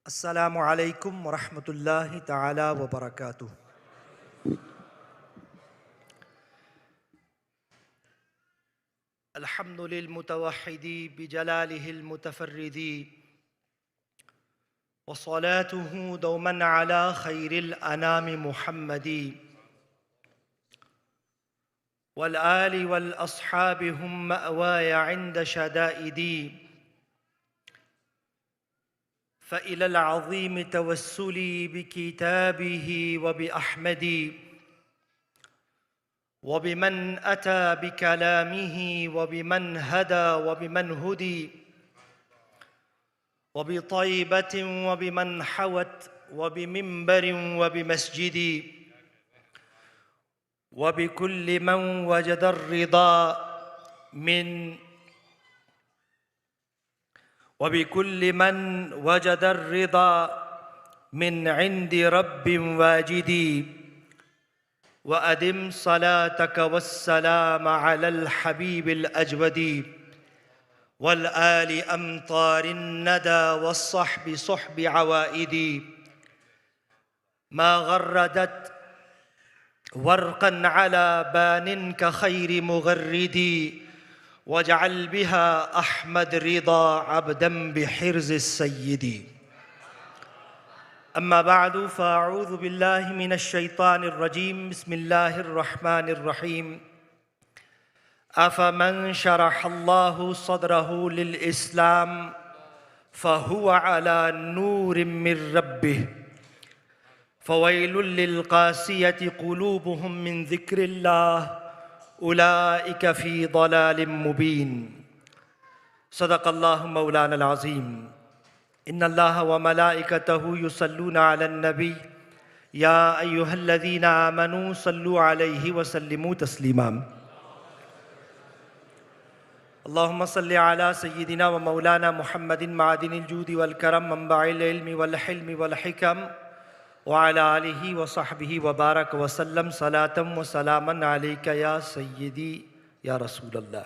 अस्सलामु अलैकुम वरहमतुल्लाहि ताला वबरकातुह। अल्हम्दुलिल मुतवहिदी बिजलालिहिल मुतफर्रिदी वस्सलातुहु दौमन अला खैरिल अनामि मुहम्मदी वल आलि वल अस्हाबि हुम मअवाया इंद शदाइदी फ़इलल अज़ीम तवस्सुली बिकिताबिही व बिअहमदी व बिमन अता बिकलामिही व बिमन हदा व बिमन हुदी व बितैबतिन व बिमन हवत व बिमिंबरिन व बिमस्जिदी व बिकुल्लि मन वजद अर्रिदा मिन वबिकुल्लि मन वजद अर्रिदा मिन इंदि रब्बिन वाजिदी व अदिम सलातक वस्सलाम अलल हबीबिल अजवदी वल आलि अमतारिन नदा वस्सहबि सुहबि अवाइदी मा गर्रदत वर्क़न अला बानिन का खैरि मुगर्रिदी वजअल बिहा अहमद रिदा अब्दन बिहिर्ज़िस सय्यदी। अम्मा बअदु फ़अऊज़ु बिल्लाहि मिनश शैतानिर रजीम। बिस्मिल्लाहिर रहमानिर रहीम। अफ़मन शरहल्लाहु सद्रहु लिल इस्लाम फ़हुवा अला नूरिम मिर रब्बिह फ़वैलुल लिल क़ासियति क़ुलूबुहुम मिन ज़िक्रिल्लाह उलाइका फ़ी ज़लालिम मुबीन। सदक़ल्लाहु मौलाना अज़ीम। इन्नल्लाह व मलाइकतहु युसल्लूना अलन नबी या अय्युहल्लज़ीना आमनू सल्लु अलैहि व सल्लिमू तस्लीमा। अल्लाहुम्मा सल्लि अला सय्यिदिना व मौलाना मुहम्मदिन मादिनिल जूदि वल करम मंबाइल इल्मि वल हिल्मि वल हिकम व अला आलिहि व सहबिहि व बारक व सल्लम सलातम व सलामन अलैका या सय्यदी या रसूलल्लाह।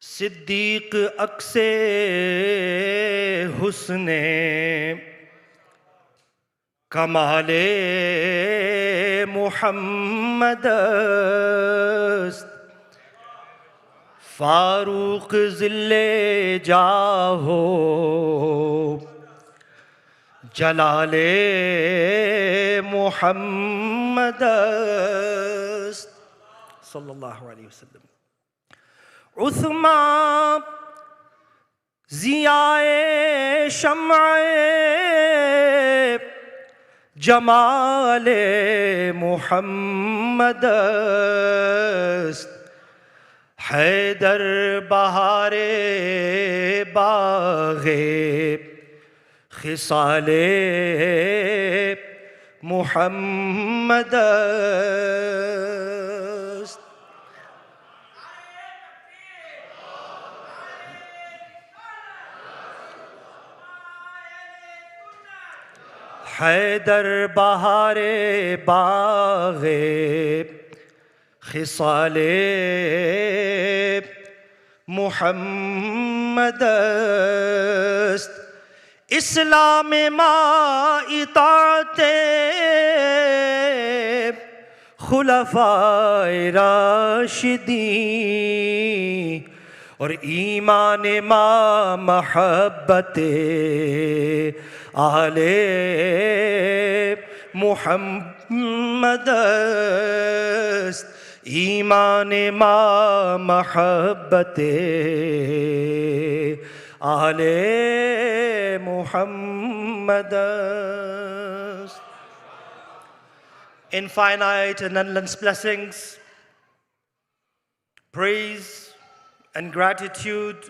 सिद्दीक अक्से हुस्ने कमाले मुहम्मद फारूक ज़िल्ले जाहो जलाले मुहम्मद सल्लल्लाहु अलैहि वसल्लम। उस्मान ज़ियाए शम्अए जमाले मुहम्मद हैदर बहारे बाग़े खिसाले मुहम्मद हैदर बहारे बाग़े खिसाले मुहम्मद इस्लाम मा इताअते खुलफाए राशिदीन और ईमान मा महब्बते आले मुहम्मद ईमान मा महब्बते आले Muhammad. Infinite and endless blessings, praise and gratitude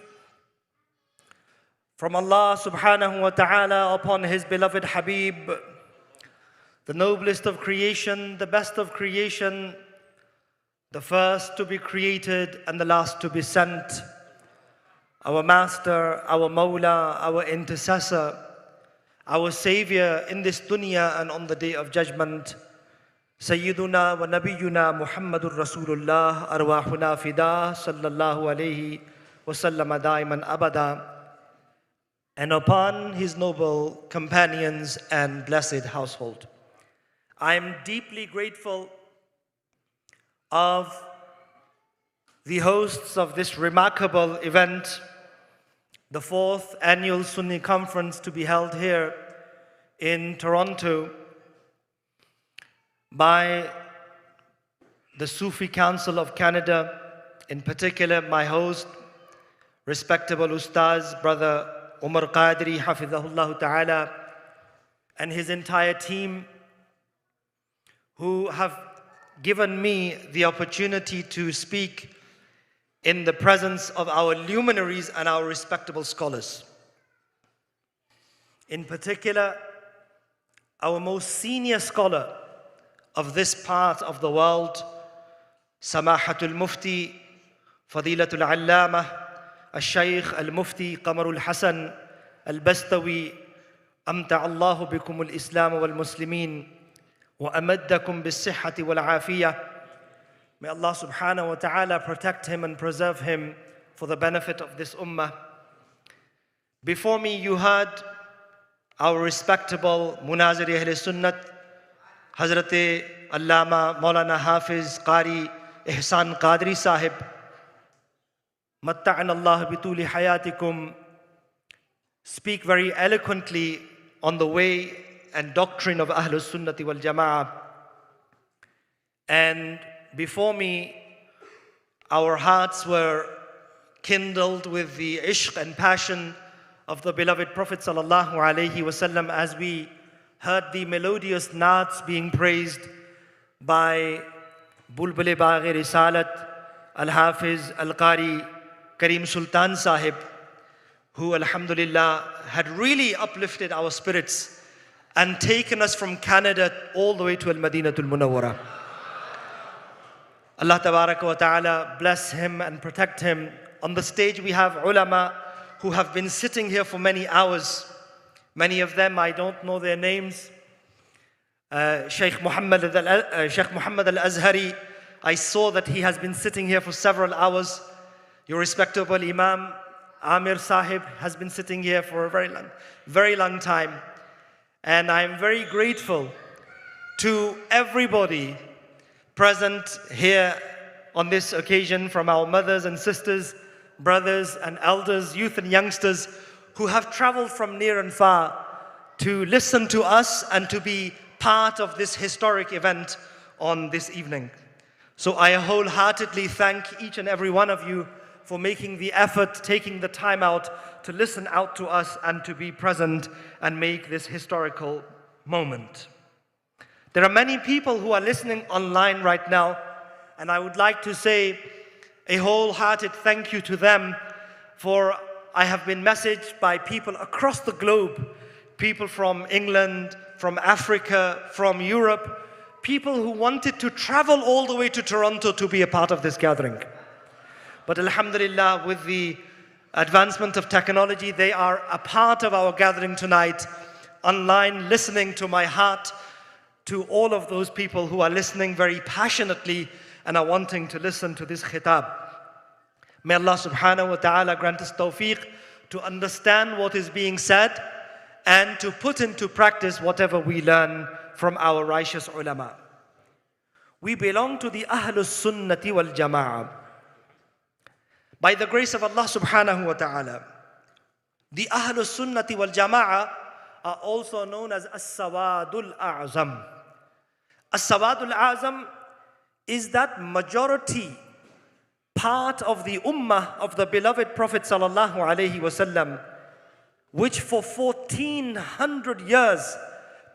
from Allah subhanahu wa ta'ala upon His beloved Habib, the noblest of creation, the best of creation, the first to be created and the last to be sent, our master, our Mawla, our intercessor, our savior in this dunya and on the day of judgment, Sayyiduna wa Nabiyuna Muhammadur Rasulullah arwahuna fida sallallahu alayhi wa sallam daiman abada. and upon his noble companions and blessed household. I am deeply grateful of the hosts of this remarkable event, the 4th annual Sunni conference to be held here in Toronto by the Sufi Council of Canada, in particular my host, respectable Ustaz, Brother Umar Qadri, Hafidhahullah Ta'ala, and his entire team, who have given me the opportunity to speak in the presence of our luminaries and our respectable scholars. In particular, our most senior scholar of this part of the world, Samahatul Mufti, Fadilatul Allamah, Al-Shaykh Al-Mufti Qamarul Hasan Al-Bastawi, Amta Allahu bikum al-Islam wal-Muslimin, wa amaddakum bis-sihhati wal-afiyah. May Allah subhanahu wa ta'ala protect him and preserve him for the benefit of this ummah. Before me you heard our respectable Munaziri Ahl Sunnat, Hazrat Allama Maulana Hafiz Qari Ihsan Qadri Sahib, Matta'an Allah bituli hayatikum, speak very eloquently on the way and doctrine of Ahlus Sunnati wal Jama'ah. And before me, our hearts were kindled with the ishq and passion of the beloved Prophet sallallahu alaihi wasallam as we heard the melodious naats being praised by Bulbul Baghi Risalat Al-Hafiz Al-Qari Kareem Sultan Sahib, who alhamdulillah had really uplifted our spirits and taken us from Canada all the way to Al-Madinatul Munawwara. Allah Tabaraka wa Ta'ala bless him and protect him. On the stage we have ulama who have been sitting here for many hours. Many of them, I don't know their names. Sheikh Muhammad Al-Azhari, I saw that he has been sitting here for several hours. Your respectable Imam Amir Sahib has been sitting here for a very long time. And I am very grateful to everybody present here on this occasion, from our mothers and sisters, brothers and elders, youth and youngsters who have traveled from near and far to listen to us and to be part of this historic event on this evening. So I wholeheartedly thank each and every one of you for making the effort, taking the time out to listen out to us and to be present and make this historical moment. There are many people who are listening online right now, and I would like to say a wholehearted thank you to them, for I have been messaged by people across the globe, people from England, from Africa, from Europe, people who wanted to travel all the way to Toronto to be a part of this gathering. But alhamdulillah, with the advancement of technology, they are a part of our gathering tonight, online, listening to my heart, to all of those people who are listening very passionately and are wanting to listen to this khitab. May Allah subhanahu wa ta'ala grant us tawfiq to understand what is being said and to put into practice whatever we learn from our righteous ulama. We belong to the Ahlus Sunnati wal Jama'ah. By the grace of Allah subhanahu wa ta'ala, the Ahlus Sunnati wal Jama'ah are also known as As-Sawadul A'zam. As-Sawadul A'zam is that majority part of the ummah of the beloved Prophet sallallahu alaihi wasallam, which for 1400 years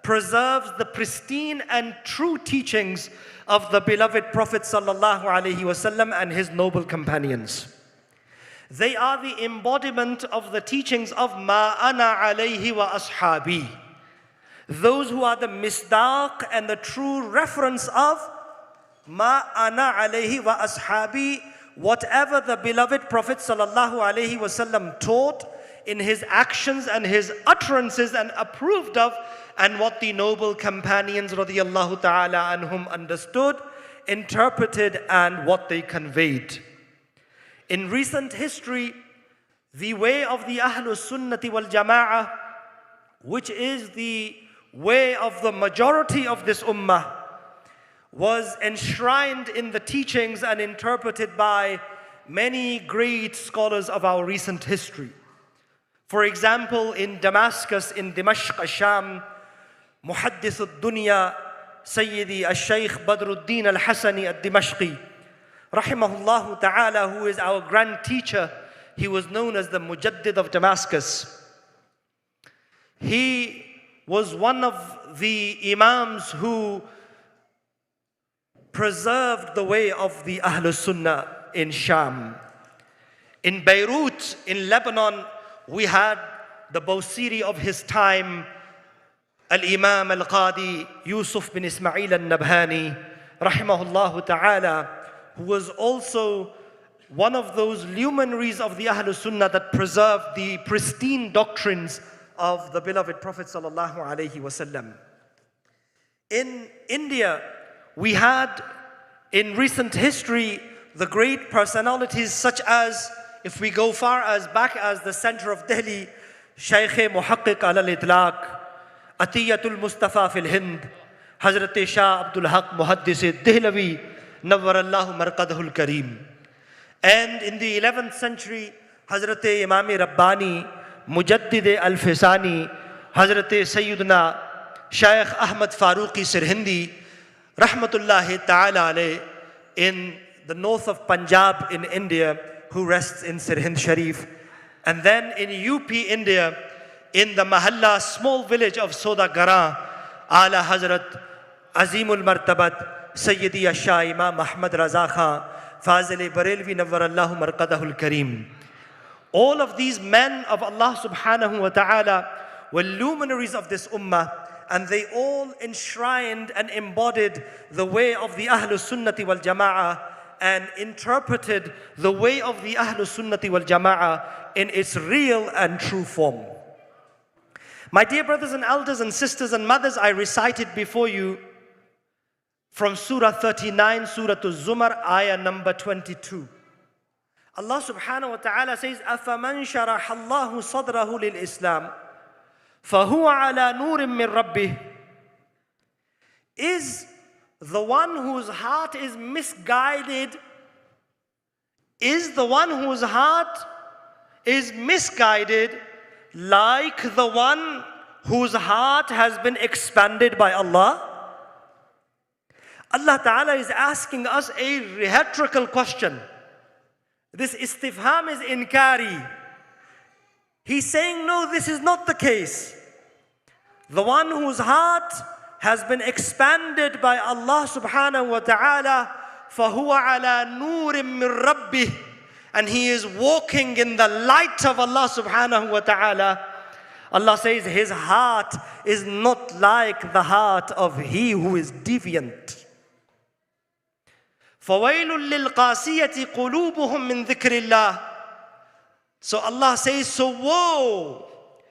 preserves the pristine and true teachings of the beloved Prophet sallallahu alaihi wasallam and his noble companions. They are the embodiment of the teachings of Ma ana alayhi wa ashabi. Those who are the misdaq and the true reference of Ma ana alayhi wa ashabi, whatever the beloved Prophet sallallahu alaihi wasallam taught in his actions and his utterances and approved of, and what the noble companions radiyallahu ta'ala anhum understood, interpreted, and what they conveyed. In recent history, the way of the Ahlus Sunnati wal Jama'ah, which is the way of the majority of this ummah, was enshrined in the teachings and interpreted by many great scholars of our recent history. For example, in Damascus, in Dimashq, Sham, Muhaddith al-Dunya, Sayyidi al-Shaykh Badruddin al-Hasani al-Dimashqi, rahimahullah ta'ala, who is our grand teacher, he was known as the Mujaddid of Damascus. He was one of the Imams who preserved the way of the Ahlus Sunnah in Sham. In Beirut, in Lebanon, we had the Bawsiri of his time, Al-Imam Al-Qadi Yusuf bin Ismail Al-Nabhani, rahimahullah ta'ala, who was also one of those luminaries of the Ahlus Sunnah that preserved the pristine doctrines of the beloved Prophet sallallahu alaihi wasallam. In India, we had in recent history the great personalities such as, if we go far as back as the center of Delhi, Shaykh Muhaqqiq al-Itlaq, Atiyatul Mustafa fil Hind, Hazrat Shah Abdul Haq Muhaddis Dehlavi, Nawwarallahu Marqadahul Kareem. And in the 11th century, Hazrat Imam Rabbani, Mujaddid al-Fisani, Hazrat Sayyidina Shaykh Ahmad Farooqi Sirhindi, Rahmatullahi Ta'ala alayh, in the north of Punjab in India, who rests in Sirhind Sharif. And then in UP, India, in the Mahalla, small village of Sodagara, Ala Hazrat Azimul Martabat, Sayyidi Shah Imam Ahmad Raza Khan, Fazil Barelvi Nawwarallahu Marqadahul Kareem. All of these men of Allah subhanahu wa ta'ala were luminaries of this ummah, and they all enshrined and embodied the way of the Ahlus Sunnati wal Jama'ah and interpreted the way of the Ahlus Sunnati wal Jama'ah in its real and true form. My dear brothers and elders and sisters and mothers, I recited before you from Surah 39, Surah Al-Zumar, ayah number 22. Allah subhanahu wa ta'ala says, أَفَمَنْ شَرَحَ اللَّهُ صَدْرَهُ لِلْإِسْلَامِ فَهُوَ عَلَى نُورٍ مِّن رَبِّهِ. Is the one whose heart is misguided, is the one whose heart is misguided like the one whose heart has been expanded by Allah? Allah Ta'ala is asking us a rhetorical question. This istifham is inkari. He's saying, no, this is not the case. The one whose heart has been expanded by Allah subhanahu wa ta'ala, فَهُوَ عَلَى نُورٍ مِّن رَبِّهِ, and he is walking in the light of Allah subhanahu wa ta'ala. Allah says his heart is not like the heart of he who is deviant. فَوَيْلٌ لِلْقَاسِيَةِ قُلُوبُهُمْ مِنْ ذِكْرِ اللَّهِ. So Allah says, so woe,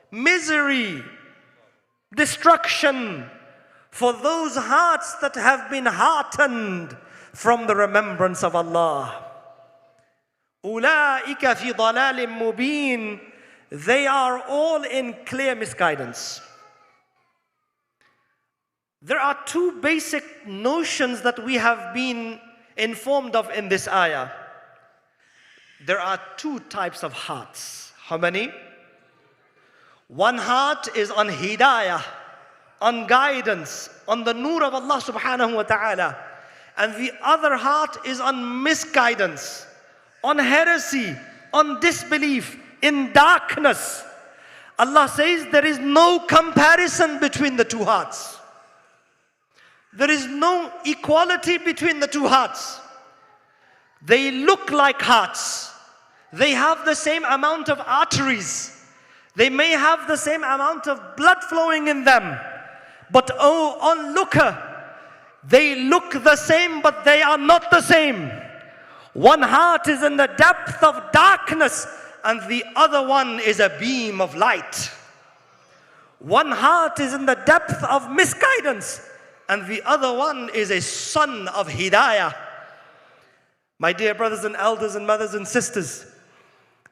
misery, destruction for those hearts that have been heartened from the remembrance of Allah. أُولَٰئِكَ فِي ضَلَالٍ مُبِينٍ. They are all in clear misguidance. There are two basic notions that we have been informed of in this ayah. There are two types of hearts. How many? One heart is on hidayah, on guidance, on the nur of Allah subhanahu wa ta'ala. And the other heart is on misguidance, on heresy, on disbelief, in darkness. Allah says there is no comparison between the two hearts. There is no equality between the two hearts. They look like hearts. They have the same amount of arteries. They may have the same amount of blood flowing in them. But oh, onlooker, they look the same, but they are not the same. One heart is in the depth of darkness, and the other one is a beam of light. One heart is in the depth of misguidance, and the other one is a sun of hidayah. My dear brothers and elders and mothers and sisters,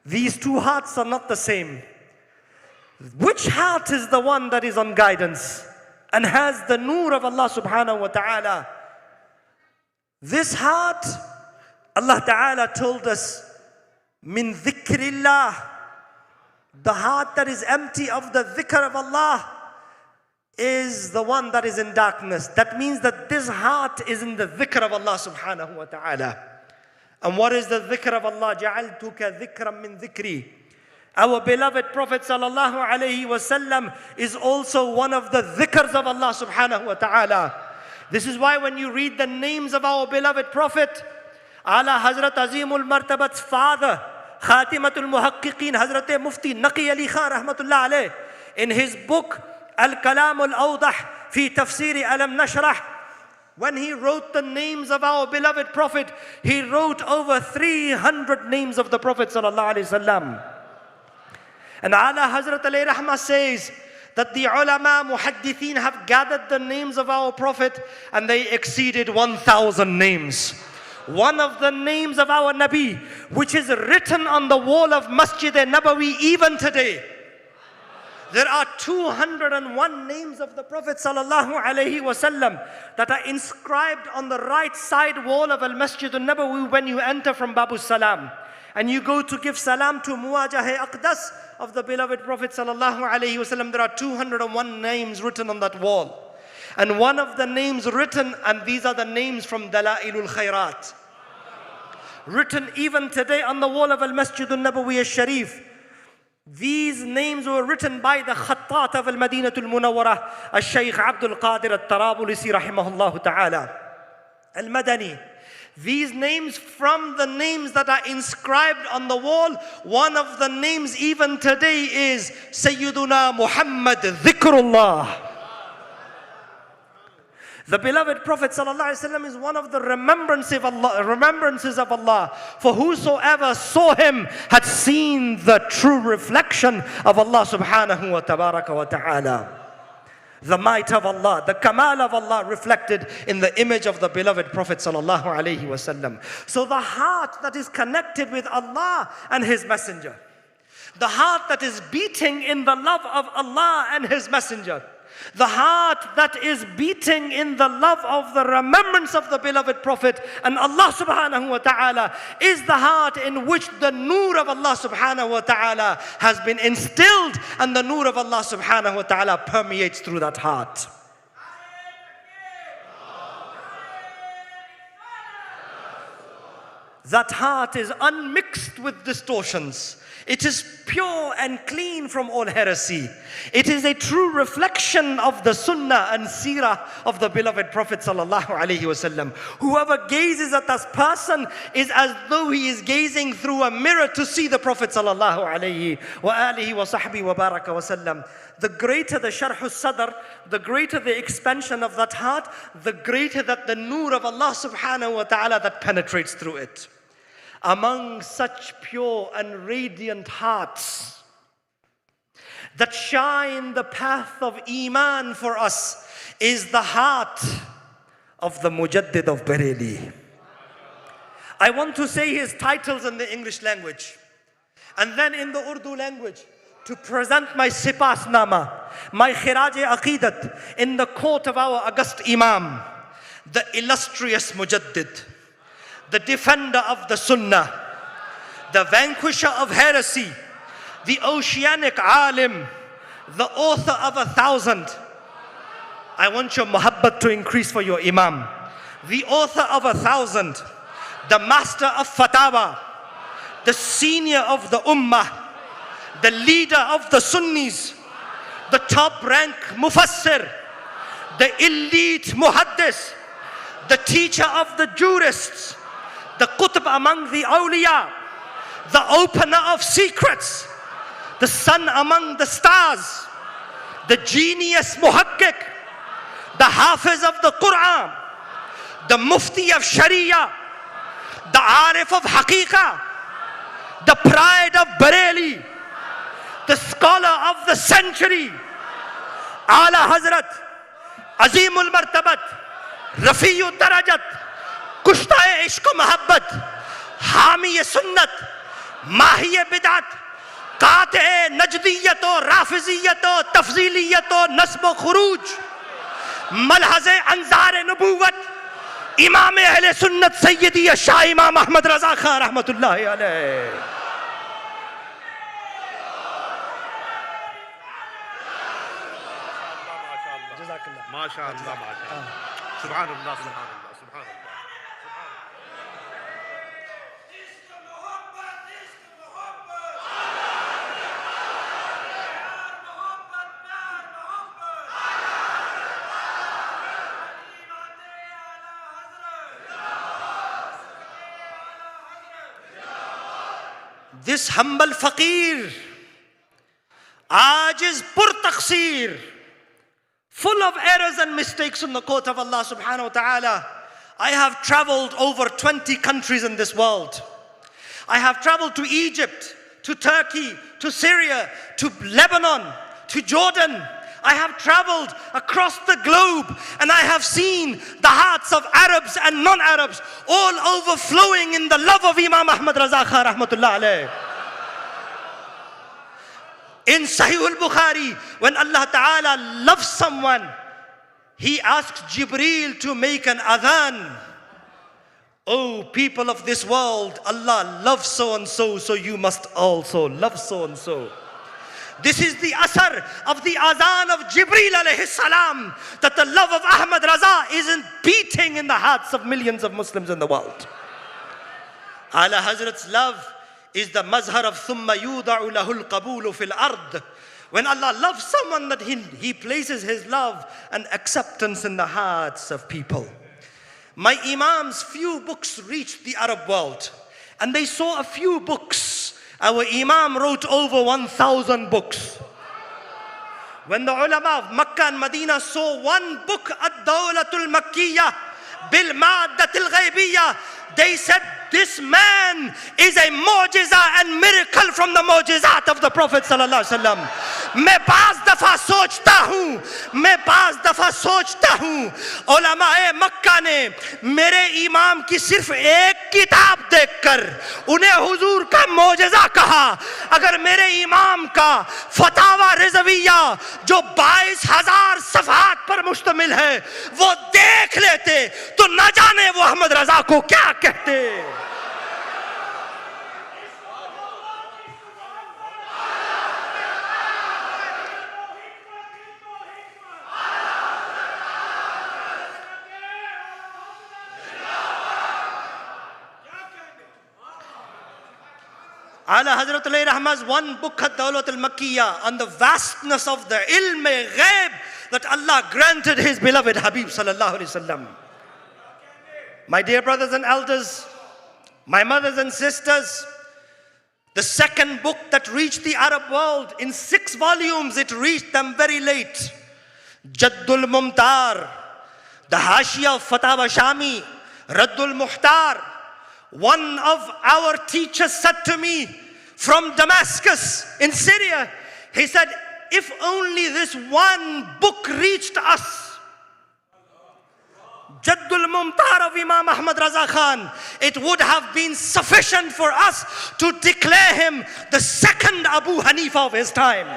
These two hearts are not the same. Which heart is the one that is on guidance and has the nur of Allah subhanahu wa ta'ala? This heart, Allah ta'ala told us, min dhikrillah, the heart that is empty of the dhikr of Allah is the one that is in darkness. That means that this heart is in the dhikr of Allah subhanahu wa ta'ala. And what is the dhikr of Allah? جَعَلْتُكَ ذِكْرًا مِّن ذِكْرِي. Our beloved Prophet sallallahu alayhi wasallam is also one of the dhikrs of Allah subhanahu wa ta'ala. This is why when you read the names of our beloved Prophet, Ala Hazrat Azimul Martabat's father, Khatimatul Muhaqqiqeen, Hazrat Mufti Naqi Ali Khan rahmatullah alayh, in his book Al-Kalam Al-Awdah fi Tafsiri Alam Nashrah, when he wrote the names of our beloved Prophet, he wrote over 300 names of the Prophet sallallahu alayhi wasallam. And Ala Hazrat alayhi rahmah says that the ulama muhaddithin have gathered the names of our Prophet and they exceeded 1,000 names. One of the names of our Nabi, which is written on the wall of Masjid-e-Nabawi even today. There are 201 names of the Prophet sallallahu alaihi wasallam that are inscribed on the right side wall of Al-Masjid al-Nabawi when you enter from Babu Salam. And you go to give salam to Muwajah Aqdas of the beloved Prophet sallallahu alaihi wasallam. There are 201 names written on that wall. And one of the names written, and these are the names from Dalailul Khairat, written even today on the wall of Al-Masjid al-Nabawi al-Sharif. These names were written by the Khattat of Al-Madinatul Munawwarah, Al-Shaykh Abdul Qadir Al-Tarabulisi rahimahullah ta'ala, Al-Madani. These names from the names that are inscribed on the wall, one of the names even today is Sayyiduna Muhammad Dhikrullah. The beloved Prophet ﷺ is one of the remembrances of Allah. For whosoever saw him had seen the true reflection of Allah subhanahu wa tabaraka wa ta'ala. The might of Allah, the kamal of Allah reflected in the image of the beloved Prophet sallallahu alaihi wasallam. So the heart that is connected with Allah and His Messenger, the heart that is beating in the love of Allah and His Messenger, the heart that is beating in the love of the remembrance of the beloved Prophet and Allah subhanahu wa ta'ala is the heart in which the nur of Allah subhanahu wa ta'ala has been instilled, and the nur of Allah subhanahu wa ta'ala permeates through that heart. That heart is unmixed with distortions. It is pure and clean from all heresy. It is a true reflection of the sunnah and seerah of the beloved Prophet sallallahu alaihi wasallam. Whoever gazes at this person is as though he is gazing through a mirror to see the Prophet sallallahu alaihi wa alihi wa sahbihi wa baraka wasallam. The greater the sharh al-sadr, the greater the expansion of that heart, the greater that the nur of Allah subhanahu wa ta'ala that penetrates through it. Among such pure and radiant hearts that shine the path of Iman for us is the heart of the Mujaddid of Bareilly. I want to say his titles in the English language and then in the Urdu language to present my Sipasnama, my Khiraj-e Aqidat in the court of our august Imam, the illustrious Mujaddid, the defender of the Sunnah, the vanquisher of heresy, the oceanic alim, the author of 1,000. I want your muhabbat to increase for your Imam. The author of 1,000, the master of fatawa, the senior of the ummah, the leader of the Sunnis, the top rank mufassir, the elite muhaddis, the teacher of the jurists, the qutb among the awliya, the opener of secrets, the sun among the stars, the genius muhakkik, the hafiz of the Quran, the mufti of Sharia, the arif of haqiqah, the pride of Bareilly, the scholar of the century, Ala Hazrat, Azimul Martabat, Rafi'u Darajat, Kushta-e Ishq Mahabbat, Hami-e Sunnat, माहिय बिदात, काते नजदियत व राफिजियत व तफजीलियत व नस्ब व खुरूज, मलहज़े अंजार नबूवत, इमाम अहले सुन्नत सैयदी शाह इमाम अहमद रज़ा खान रहमतुल्लाहि अलैह। माशाअल्लाह माशाअल्लाह, सुभानअल्लाह सुभानअल्लाह सुभानअल्लाह। This humble faqir, ajiz pur taqseer, full of errors and mistakes in the court of Allah subhanahu wa ta'ala. I have traveled over 20 countries in this world. I have traveled to Egypt, to Turkey, to Syria, to Lebanon, to Jordan. I have traveled across the globe and I have seen the hearts of Arabs and non-Arabs all overflowing in the love of Imam Ahmad Raza Khan rahmatullah alayh. In Sahih al-Bukhari, when Allah Ta'ala loves someone, He asks Jibreel to make an adhan. Oh, people of this world, Allah loves so-and-so, so you must also love so-and-so. This is the asar of the adhan of Jibreel alayhi salam, that the love of Ahmad Raza isn't beating in the hearts of millions of Muslims in the world. Ala Hazrat's love is the mazhar of thumma yuda'u lahul qabulu fil ard. When Allah loves someone, that he places His love and acceptance in the hearts of people. My Imam's few books reached the Arab world, and they saw a few books. Our Imam wrote over 1,000 books. When the ulama of Makkah and Medina saw one book, Ad-Dawlatul Makkiyah bil Ma'addatil Ghaybiyah, they said, this man is a mu'jiza and miracle from the mu'jizat of the Prophet sallallahu alaihi wasallam. मैं बाज़ दफ़ा सोचता हूँ उलमाए मक्का ने मेरे इमाम की सिर्फ एक किताब देखकर उन्हें हुजूर का मौजज़ा कहा। अगर मेरे इमाम का फतावा रिज़विया जो 22,000 सफ़हात पर मुश्तमिल है वो देख लेते तो न जाने वो अहमद रज़ा को क्या कहते। Ala Hazrat Alayhi Rahma's one book, Ad-Dawlat al-Makkiyah, on the vastness of the ilm-e-ghaib that Allah granted His beloved Habib sallallahu alaihi wasallam. My dear brothers and elders, my mothers and sisters, the second book that reached the Arab world in 6 volumes, it reached them very late. Jaddul Mumtar, the Hashiyah of Fatawa Shami, Raddul Muhtar. One of our teachers said to me from Damascus in Syria, he said, if only this one book reached us, Jaddul Mumtar of Imam Ahmad Raza Khan, it would have been sufficient for us to declare him the second Abu Hanifa of his time.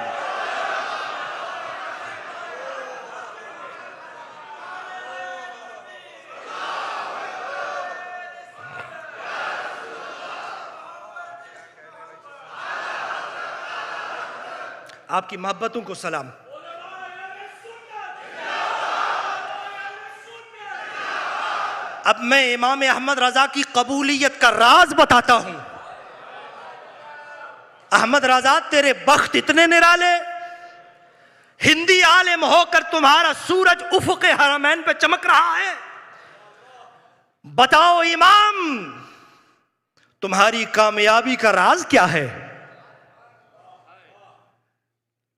आपकी मोहब्बतों को सलाम। अब मैं इमाम अहमद रजा की कबूलियत का राज बताता हूं। अहमद रजा तेरे बख्त इतने निराले, हिंदी आलिम होकर तुम्हारा सूरज उफ़ुक़ हरमैन पे चमक रहा है। बताओ इमाम, तुम्हारी कामयाबी का राज क्या है?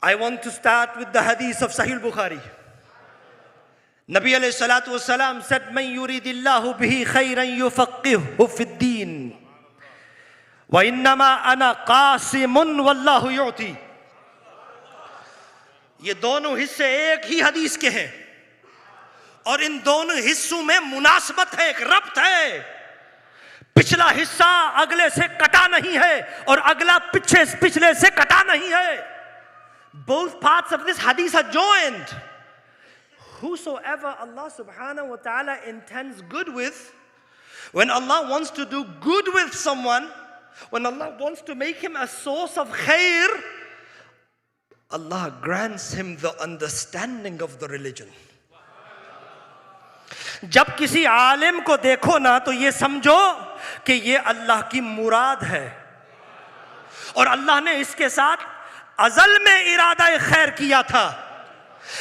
I want to start with the hadith of Sahih al-Bukhari. Nabi alayhi salatu wasalam said, "Man yuridillahu bihi khayran yufaqqihhu fid din. Wa innama ana qasimun wallahu yu'ti." ये दोनों हिस्से एक ही हदीस के हैं और इन दोनों हिस्सों में मुनासबत है, एक रब्त है। पिछला हिस्सा अगले से कटा नहीं है और अगला पिछले से कटा नहीं है. Both parts of this hadith are joined. Whosoever Allah subhanahu wa ta'ala intends good with, when Allah wants to do good with someone, when Allah wants to make him a source of khair, Allah grants him the understanding of the religion. जब किसी आलिम को देखो ना तो ये समझो कि ये अल्लाह की मुराद है और अल्लाह ने इसके साथ अज़ल में इरादा खैर किया था.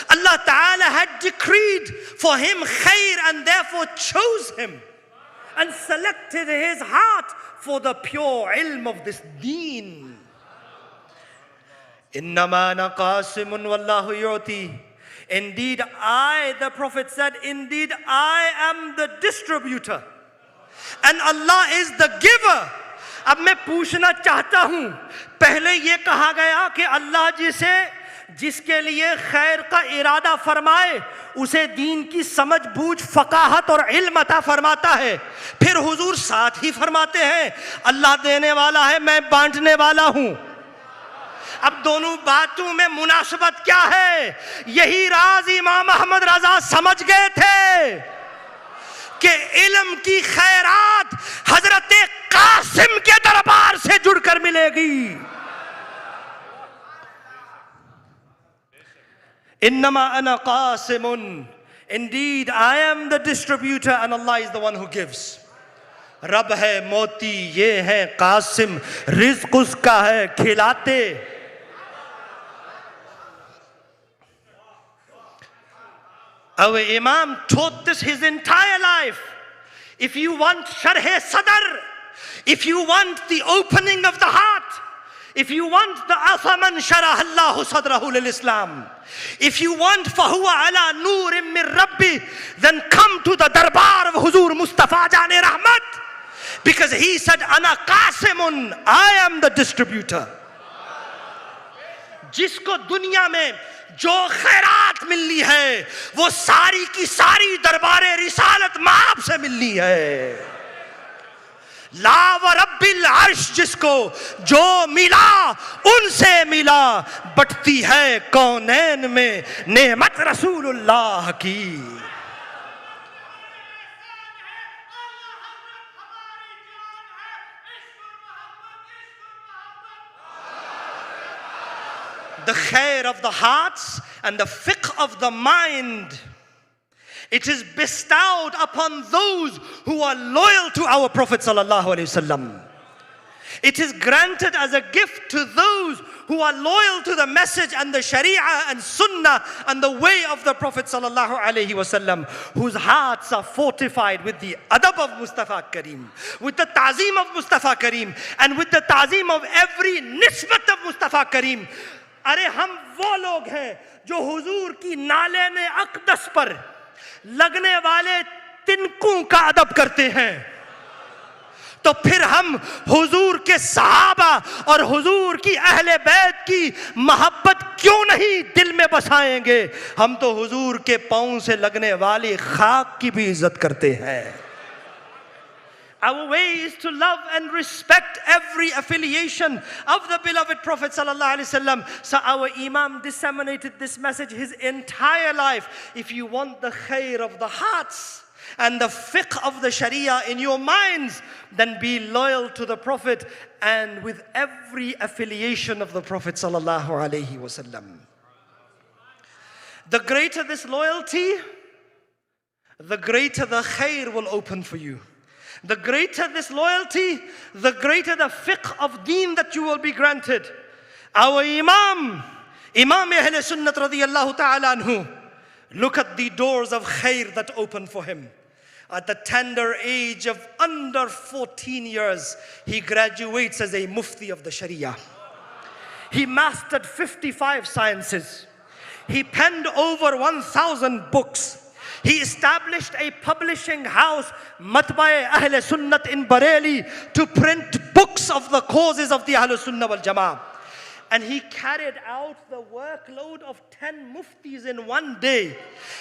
Allah Ta'ala had decreed for him khair and therefore chose him and selected his heart for the pure ilm of this deen. Innama ana qasimun wallahu yu'ti. Indeed I, the Prophet said, indeed I am the distributor and Allah is the giver. अब मैं पूछना चाहता हूं, पहले ये कहा गया कि अल्लाह जिसके लिए खैर का इरादा फरमाए उसे दीन की समझ बूझ फकाहत और इल्म अता फरमाता है. फिर हुजूर साथ ही फरमाते हैं अल्लाह देने वाला है, मैं बांटने वाला हूं. अब दोनों बातों में मुनासबत क्या है? यही राज इमाम अहमद रजा समझ गए थे कि इल्म की खैरात हजरत कासिम के दरबार से जुड़कर मिलेगी. Innama ana qasimun. Indeed, I am the distributor and Allah is the one who gives. Rab hai moti, ye hai qasim, rizq uska hai khilate. Our Imam taught this his entire life. If you want sharh sadr, if you want the opening of the heart, if you want the afaman sharah Allahu sadrahu lil Islam, if you want fahuwa ala nurim min rabbi, then come to the darbar of Huzur Mustafa Jane Rahmat, because he said ana qasimun, I am the distributor. जिसको दुनिया में जो खैरात मिलनी है वो सारी की सारी दरबारे रिसालत माप से मिलनी है. ला व रब्बिल अर्श, जिसको जो मिला उनसे मिला, बटती है कौनैन में नेमत रसूलुल्लाह की. The khair of the hearts and the fiqh of the mind, it is bestowed upon those who are loyal to our Prophet sallallahu alaihi wasallam. It is granted as a gift to those who are loyal to the message and the sharia and sunnah and the way of the Prophet sallallahu alaihi wasallam, whose hearts are fortified with the adab of Mustafa Kareem, with the ta'zeem of Mustafa Kareem, and with the ta'zeem of every nisbat of Mustafa Kareem. अरे हम वो लोग हैं जो हुजूर की नाले ने अक़दस पर लगने वाले तिनकों का अदब करते हैं, तो फिर हम हुजूर के सहाबा और हुजूर की अहले बैत की मोहब्बत क्यों नहीं दिल में बसाएंगे? हम तो हुजूर के पांव से लगने वाली खाक की भी इज्जत करते हैं. Our way is to love and respect every affiliation of the beloved Prophet sallallahu alaihi wasallam. So our Imam disseminated this message his entire life. If you want the khair of the hearts and the fiqh of the sharia in your minds, then be loyal to the Prophet and with every affiliation of the Prophet sallallahu alaihi wasallam. The greater this loyalty, the greater the khair will open for you. The greater this loyalty, the greater the fiqh of deen that you will be granted. Our Imam Ahl Sunnat radiyallahu ta'ala anhu, look at the doors of khair that open for him. At the tender age of under 14 years, he graduates as a mufti of the Sharia. He mastered 55 sciences. He penned over 1,000 books. He established a publishing house, Matbae Ahl Sunnat in Bareilly, to print books of the causes of the Ahl Sunnah wal Jama'ah. And he carried out the workload of 10 muftis in one day.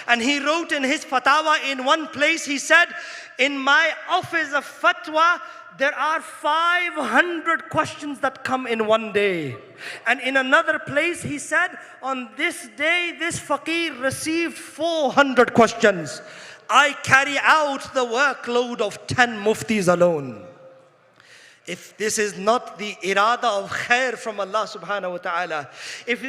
And he wrote in his fatwa in one place, he said, in my office of fatwa, there are 500 questions that come in one day. And in another place, he said, on this day, this faqir received 400 questions. I carry out the workload of 10 muftis alone. If this is not the irada of khair from Allah subhanahu wa ta'ala, if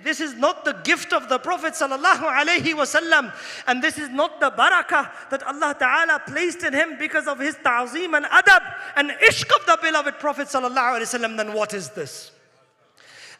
this is not the gift of the Prophet sallallahu alayhi wa sallam, and this is not the barakah that Allah ta'ala placed in him because of his ta'zeem and adab and ishq of the beloved Prophet sallallahu alayhi wa sallam, then what is this?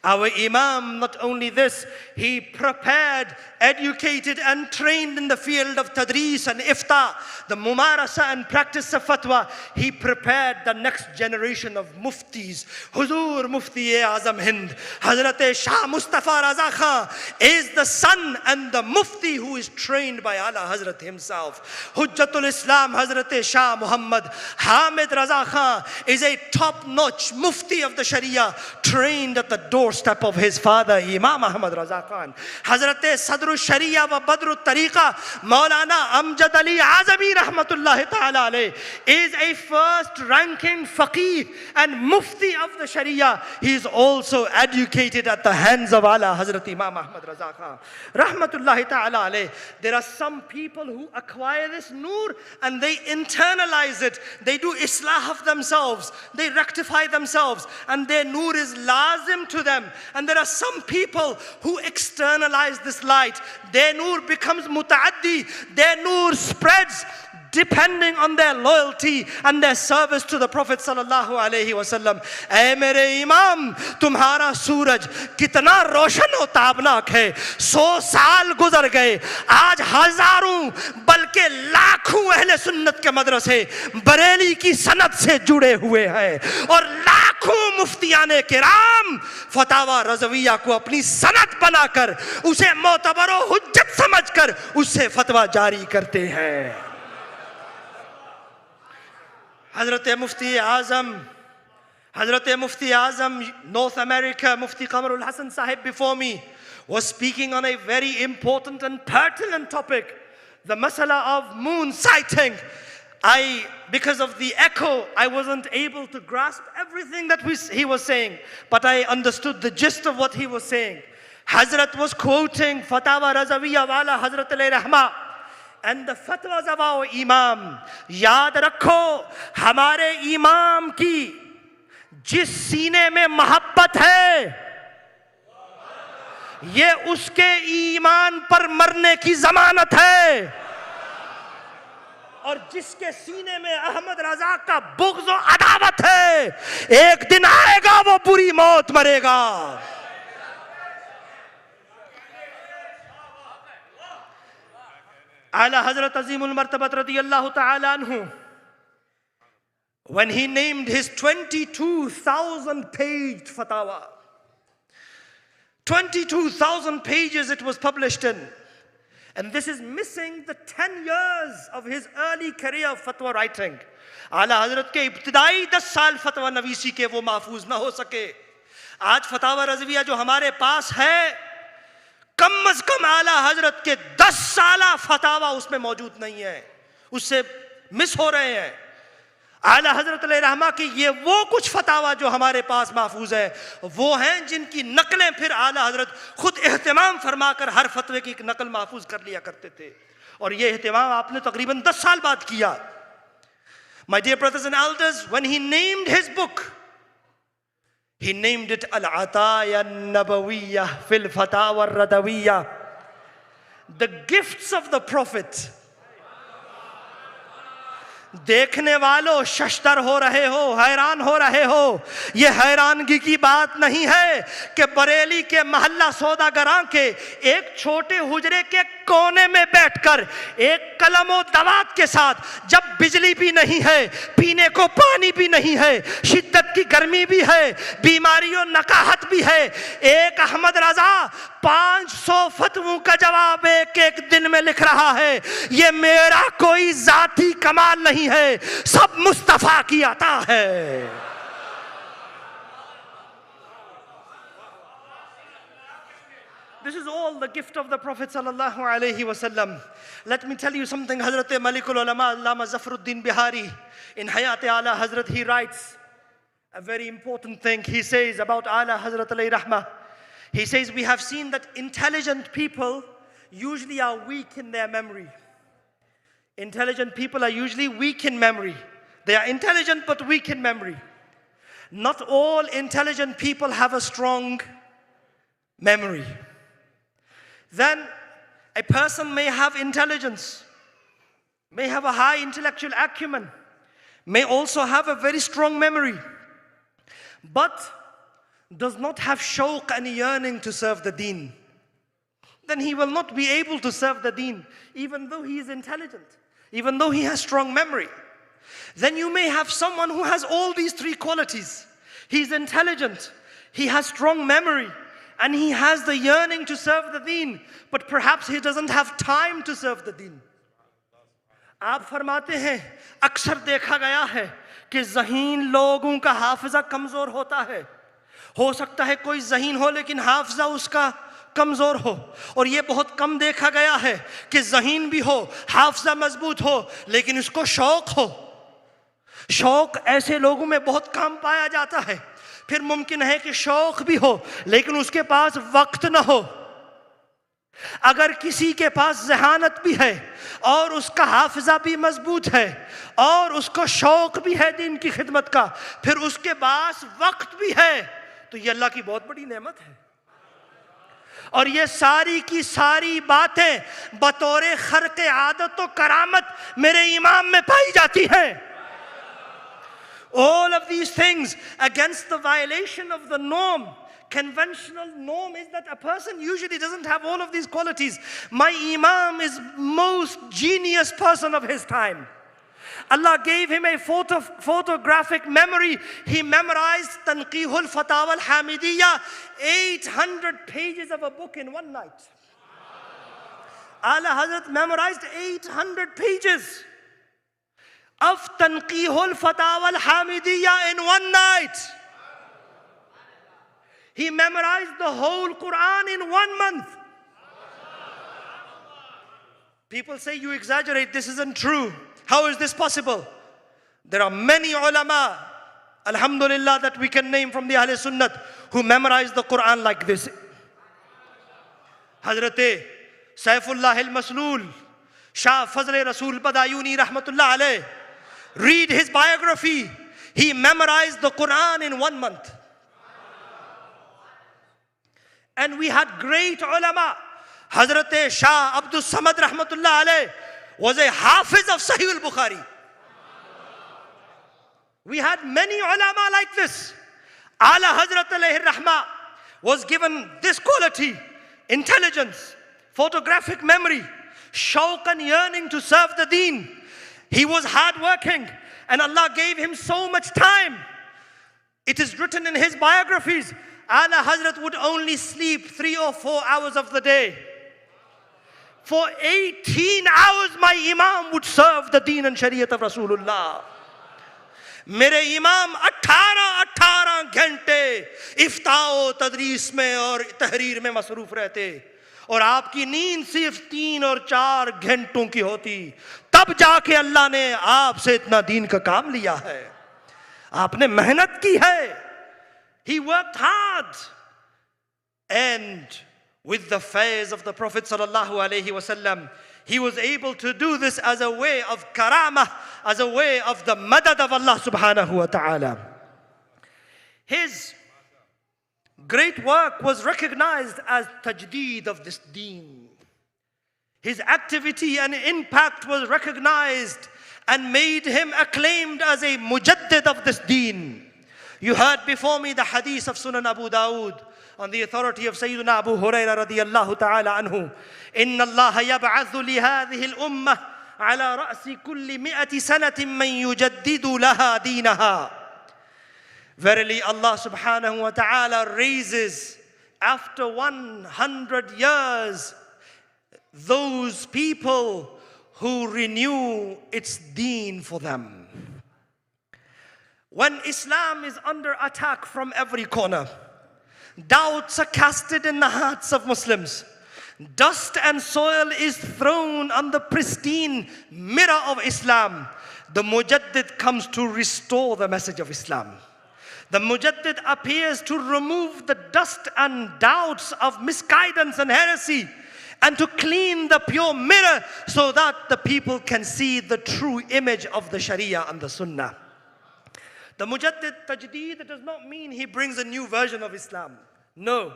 Our Imam, not only this, he prepared, educated and trained in the field of tadris and ifta, the mumarasa and practice of fatwa. He prepared the next generation of muftis. Huzur Mufti-e-Azam Hind, Hazrat Shah Mustafa Raza Khan is the son and the mufti who is trained by Allah Hazrat himself. Hujjatul Islam Hazrat Shah Muhammad Hamid Raza Khan is a top-notch mufti of the Sharia, trained at the doorstep of his father Imam Ahmad Raza Khan. Hazrat Sadrul Sharia wa Badrul Tariqa Maulana Amjad Ali Azami rahmatullahi ta'ala alayh is a first-ranking faqih and mufti of the Sharia. He is also educated at the hands of Allah Hazrat Imam Ahmad Raza Khan rahmatullahi ta'ala alayh. There are some people who acquire this nur and they internalize it. They do islah of themselves, they rectify themselves, and their nur is lazim to them. And there are some people who externalize this light. Their nur becomes mutaaddi. Their nur spreads depending on their loyalty and their service to the Prophet sallallahu alaihi wasallam. Ay mere imam, tumhara suraj kitna roshan o taabnak hai. 100 saal guzar gaye, aaj hazaron balke lakhon ahle sunnat ke madrase Bareilly ki sanad se jude hue hain, aur लाखों मुफ्तियाने किराम फतावा रज़विया को अपनी सनद बनाकर उसे मोतबर और हुज्जत समझकर उससे फतवा जारी करते हैं. Hazrat Mufti Azam North America, Mufti Qamarul Hasan Sahib before me was speaking on a very important and pertinent topic, the masala of moon sighting. Because of the echo, I wasn't able to grasp everything that he was saying, but I understood the gist of what he was saying. Hazrat was quoting Fatawa Razawiya wala Hazrat alayhi rahma and the fatwas of our Imam. Yaad rakho, hamare Imam ki jis सीने में मोहब्बत है, ये उसके ईमान पर मरने की जमानत है, और जिसके सीने में अहमद रजा का बुग़्ज़ और अदावत है, एक दिन आएगा वो बुरी मौत मरेगा. Ala Hazrat Azimul Martabat radiyallahu ta'ala anhu, when he named his 22,000-page fatawa, 22,000 pages it was published in. And this is missing the 10 years of his early career of fatwa writing. Ala Hazrat ke ibtidai 10 saal fatwa navisi ke wo mahfuz na ho sake. Aaj fatawa razviya jo hamare paas hai, kam az kam Ala Hazrat ke 10 saala fatawa usme maujud nahi hai, usse miss ho rahe hain. आला हजरत अलैहि रहमा की ये वो कुछ फतावा जो हमारे पास महफूज है, वो हैं जिनकी नकलें फिर आला हजरत खुद एहतिमाम फरमाकर हर फतवे की एक नकल महफूज कर लिया करते थे, और ये एहतिमाम आपने तकरीबन 10 साल बाद किया. My dear brothers and elders, when he named his book, he named it Al-Ataya Nabawiyya fil Fatawa Radawiyya, the gifts of the Prophet. देखने वालों शशतर हो रहे हो, हैरान हो रहे हो. ये हैरानगी की बात नहीं है कि बरेली के मोहल्ला सौदागरां के एक छोटे हुजरे के कोने में बैठकर एक कलम और दवात के साथ, जब बिजली भी नहीं है, पीने को पानी भी नहीं है, शिद्दत की गर्मी भी है, बीमारी और नकाहत भी है, एक अहमद रजा 500 फतवों का जवाब एक दिन में लिख रहा है. ये मेरा कोई जाती कमाल नहीं है, सब मुस्तफा की अता है. This is all the gift of the Prophet sallallahu alaihi wasallam. Let me tell you something. Hazrat Malikul Ulama Allama Zafruddin Bihari in Hayat Ala Hazrat, he writes a very important thing. He says about Ala Hazrat alayhi rahmah. He says, we have seen that intelligent people usually are weak in their memory. Intelligent people are usually weak in memory. They are intelligent but weak in memory. Not all intelligent people have a strong memory. Then a person may have intelligence, may have a high intellectual acumen, may also have a very strong memory, but does not have shauq and yearning to serve the deen. Then he will not be able to serve the deen, even though he is intelligent, even though he has strong memory. Then you may have someone who has all these three qualities. He's intelligent, he has strong memory, and he has the yearning to serve the deen, but perhaps he doesn't have time to serve the deen. आप फरमाते हैं, अक्सर देखा गया है कि ज़हीन लोगों का हाफ़िज़ा कमज़ोर होता है. हो सकता है कोई ज़हीन हो लेकिन हाफ़िज़ा उसका कमज़ोर हो. और ये बहुत कम देखा गया है कि ज़हीन भी हो, हाफ़िज़ा मज़बूत हो, लेकिन उसको शौक़ हो. शौक़ ऐसे लोगों में बहुत कम पाया जाता है. फिर मुमकिन है कि शौक़ भी हो लेकिन उसके पास वक्त न हो. अगर किसी के पास ज़हानत भी है और उसका हाफ़िज़ा भी मजबूत है और उसको शौक़ भी है दीन की खिदमत का, फिर उसके पास वक्त भी है, तो ये अल्लाह की बहुत बड़ी नेमत है. और ये सारी की सारी बातें बतौर खर्क़ आदत और करामत मेरे इमाम में पाई जाती हैं. All of these things against the violation of the norm. Conventional norm is that a person usually doesn't have all of these qualities. My Imam is most genius person of his time. Allah gave him a photographic memory. He memorized Tanqihul Fatawa al-Hamidiyya, 800 pages of a book in one night. Ala Hazrat memorized 800 pages of Tanqihul Fatawa al-Hamidiyya in one night. He memorized the whole Quran in 1 month. People say you exaggerate, this isn't true. How is this possible? There are many ulama, alhamdulillah, that we can name from the Ahl Sunnat who memorized the Quran like this. Hazrat Saifullah al-Maslul, Shah Fazl Rasul Badayuni rahmatullah alayh. Read his biography. He memorized the Quran in 1 month. And we had great ulama. Hazrat Shah Abdul Samad rahmatullah alayh was a hafiz of Sahih al-Bukhari. We had many ulama like this. Ala Hazrat alayhi rahmah was given this quality: intelligence, photographic memory, shauq and yearning to serve the deen. He was hardworking and Allah gave him so much time. It is written in his biographies, Ala Hazrat would only sleep 3 or 4 hours of the day. For 18 hours my Imam would serve the deen and Shariat of Rasulullah. मेरे इमाम 18 घंटे इफ्ताओ तदरीस में और तहरीर में मसरूफ रहते और आपकी नींद सिर्फ 3 और 4 घंटों की होती. तब जाके अल्लाह ने आपसे इतना दीन का काम लिया है. आपने मेहनत की है. He worked hard. And with the faiz of the Prophet sallallahu alaihi wasallam, he was able to do this as a way of karamah, as a way of the madad of Allah subhanahu wa ta'ala. His great work was recognized as tajdeed of this deen. His activity and impact was recognized and made him acclaimed as a mujaddid of this deen. You heard before me the hadith of Sunan Abu Dawud on the authority of Sayyidina Abu Hurairah radiyallahu ta'ala anhu. Inna Allah yab'athu li hadhihi al-ummah ala ra'si kulli mi'ati sanatin man yujaddidu laha deenaha. Verily Allah subhanahu wa ta'ala raises after 100 years those people who renew its deen for them. When Islam is under attack from every corner, Doubts are casted in the hearts of Muslims. Dust and soil is thrown on the pristine mirror of Islam. The Mujaddid comes to restore the message of Islam. The Mujaddid appears to remove the dust and doubts of misguidance and heresy, and to clean the pure mirror so that the people can see the true image of the Sharia and the Sunnah. The Mujaddid Tajdeed does not mean he brings a new version of Islam. No.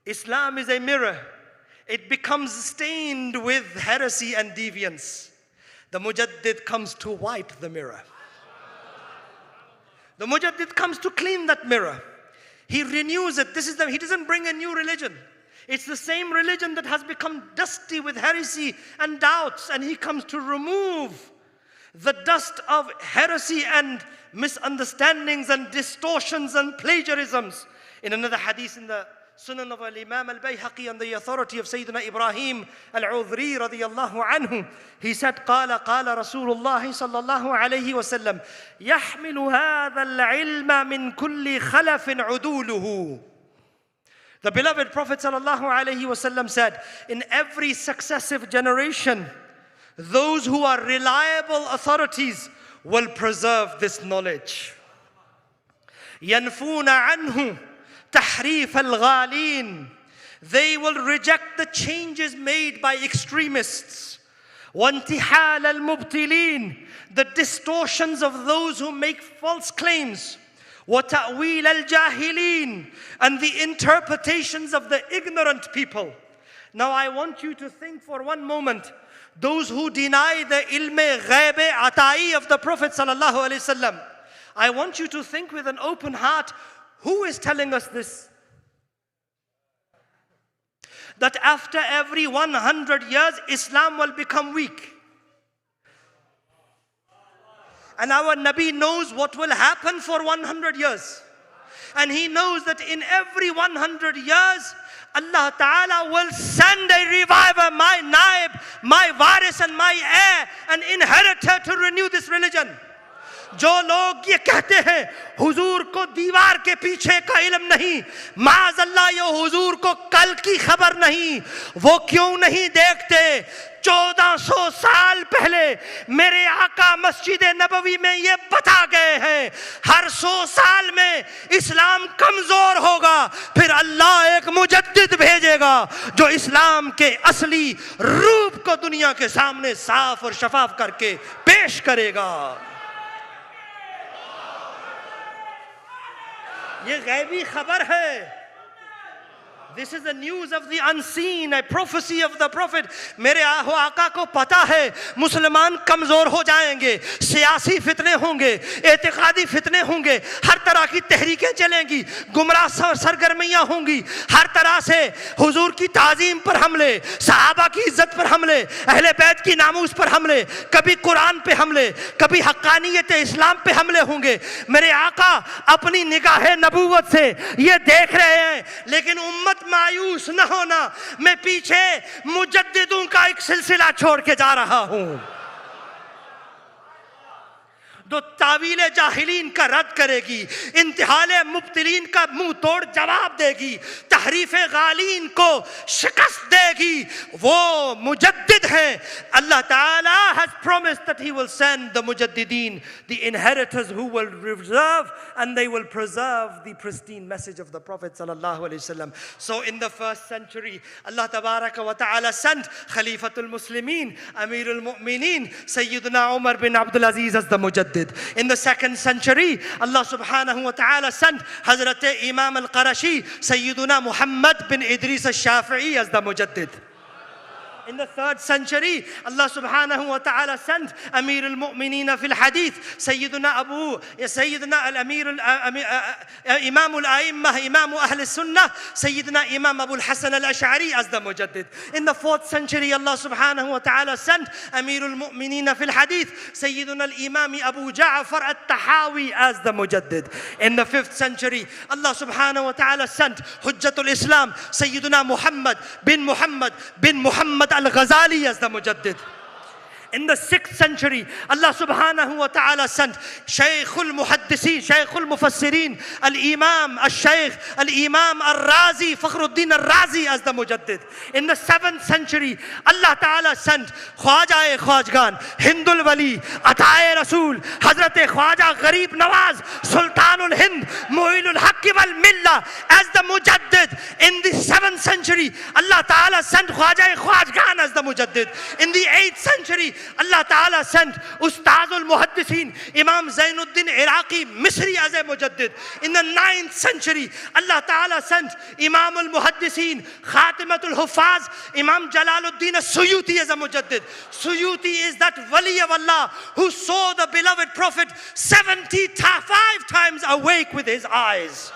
Islam is a mirror. It becomes stained with heresy and deviance. The Mujaddid comes to wipe the mirror. The Mujaddid comes to clean that mirror. He renews it. He doesn't bring a new religion. It's the same religion that has become dusty with heresy and doubts, and he comes to remove the dust of heresy and misunderstandings and distortions and plagiarisms. In another hadith in the Sunan of Imam al-Bayhaqi, on the authority of Sayyidina Ibrahim al-Udhri radiyallahu anhu, he said, قال رسول الله صلى الله عليه وسلم يحمل هذا العلم من كل خلف عدوله. The beloved Prophet sallallahu alaihi wasallam said, in every successive generation, those who are reliable authorities will preserve this knowledge. ينفون عنه تحريف الغالين. They will reject the changes made by extremists. وانتحال المبتلين. The distortions of those who make false claims. وَتَأْوِيلَ الْجَاهِلِينَ, and the interpretations of the ignorant people. Now I want you to think for one moment, those who deny the ilm ghaib ata'i of the Prophet sallallahu alaihi wasallam. I want you to think with an open heart, who is telling us this? That after every 100 years, Islam will become weak. And our Nabi knows what will happen for 100 years. And he knows that in every 100 years, Allah Ta'ala will send a reviver, my naib, my waris and my heir, an inheritor to renew this religion. जो लोग ये कहते हैं हुजूर को दीवार के पीछे का इल्म नहीं, माज़अल्लाह ये हुजूर को कल की खबर नहीं, वो क्यों नहीं देखते 1400 साल पहले मेरे आका मस्जिद नबवी में ये बता गए हैं, हर 100 साल में इस्लाम कमजोर होगा, फिर अल्लाह एक मुजद्दिद भेजेगा जो इस्लाम के असली रूप को दुनिया के सामने साफ और शफाफ करके पेश करेगा. ये गैबी खबर है. This is the news of the unseen, a prophecy of the Prophet. मेरे आका को पता है मुसलमान कमजोर हो जाएंगे, सियासी फितने होंगे, एतिकादी फितने होंगे, हर तरह की तहरीकें चलेंगी, गुमराह सरगर्मियां होंगी, हर तरह से हुजूर की ताजीम पर हमले, सहाबा की इज्जत पर हमले, अहले बैत की नामूस पर हमले, कभी कुरान पे हमले, कभी हक्कानियत इस्लाम पे हमले होंगे. मेरे आका अपनी निगाह नबूवत से ये देख रहे हैं, लेकिन उम्मत मायूस न होना, मैं पीछे मुजद्दिदों का एक सिलसिला छोड़ के जा रहा हूं जो तावील जाहिलीन का रद्द करेगी, इंतिहाले मुब्तिलीन का मुंह तोड़ जवाब देगी, तहरीफ गालीन को शिकस्त देगी. वो मुजद्दिद हैं. Allah Ta'ala has promised that he will send the mujaddideen, the inheritors who will reserve and they will preserve the pristine message of the Prophet sallallahu alaihi wasallam. So in the first century, Allah Tabaraka wa Ta'ala sent Khalifatul Muslimin, Amirul Mu'mineen, Sayyidina Umar bin Abdul Aziz as the mujaddid. In the second century, Allah subhanahu wa ta'ala sent Hazrat Imam al-Qarashi, Sayyiduna Muhammad bin Idris al-Shafi'i as the mujaddid. In the third century, Allah subhanahu wa ta'ala sent Amir al-Mu'mineen fil Hadith, Sayyiduna al-Amir Imam al-A'immah, Imam Ahl al-Sunnah, Sayyiduna Imam Abu al-Hasan al-Ash'ari as the mujaddid. In the fourth century, Allah subhanahu wa ta'ala sent Amir al-Mu'mineen fil Hadith, Sayyiduna al-Imam Abu Ja'far al-Tahawi as the mujaddid. In the fifth century, Allah subhanahu wa ta'ala sent Hujjatul Islam, Sayyiduna Muhammad bin Muhammad al-Ghazali as the mujaddid. In the 6th century, Allah subhanahu wa ta'ala sent Shaykhul Muhaddiseen, Shaykhul Mufassirin, Al-Imam, Al-Shaykh, Al-Imam Al-Razi, Fakhruddin Al-Razi as the Mujaddid. In the 7th century, Allah ta'ala sent Khwaja-e Khwajgan, Hindul Wali, Ata-e Rasool, Hazrat Khwaja Gharib Nawaz, Sultanul Hind, Mu'inul Haqqi wal Millah as the Mujaddid. In the 7th century, Allah ta'ala sent Khwaja-e Khwajgan as the Mujaddid. In the 8th century, Allah Ta'ala sent Ustazul Muhaddiseen, Imam Zainuddin Iraqi Misri as a Mujaddid. In the 9th century, Allah Ta'ala sent Imam al-Muhaddiseen, Khatimatul Huffaz, Imam Jalaluddin Suyuti as a Mujaddid. Suyuti is that Wali of Allah who saw the beloved Prophet 75 times awake with his eyes.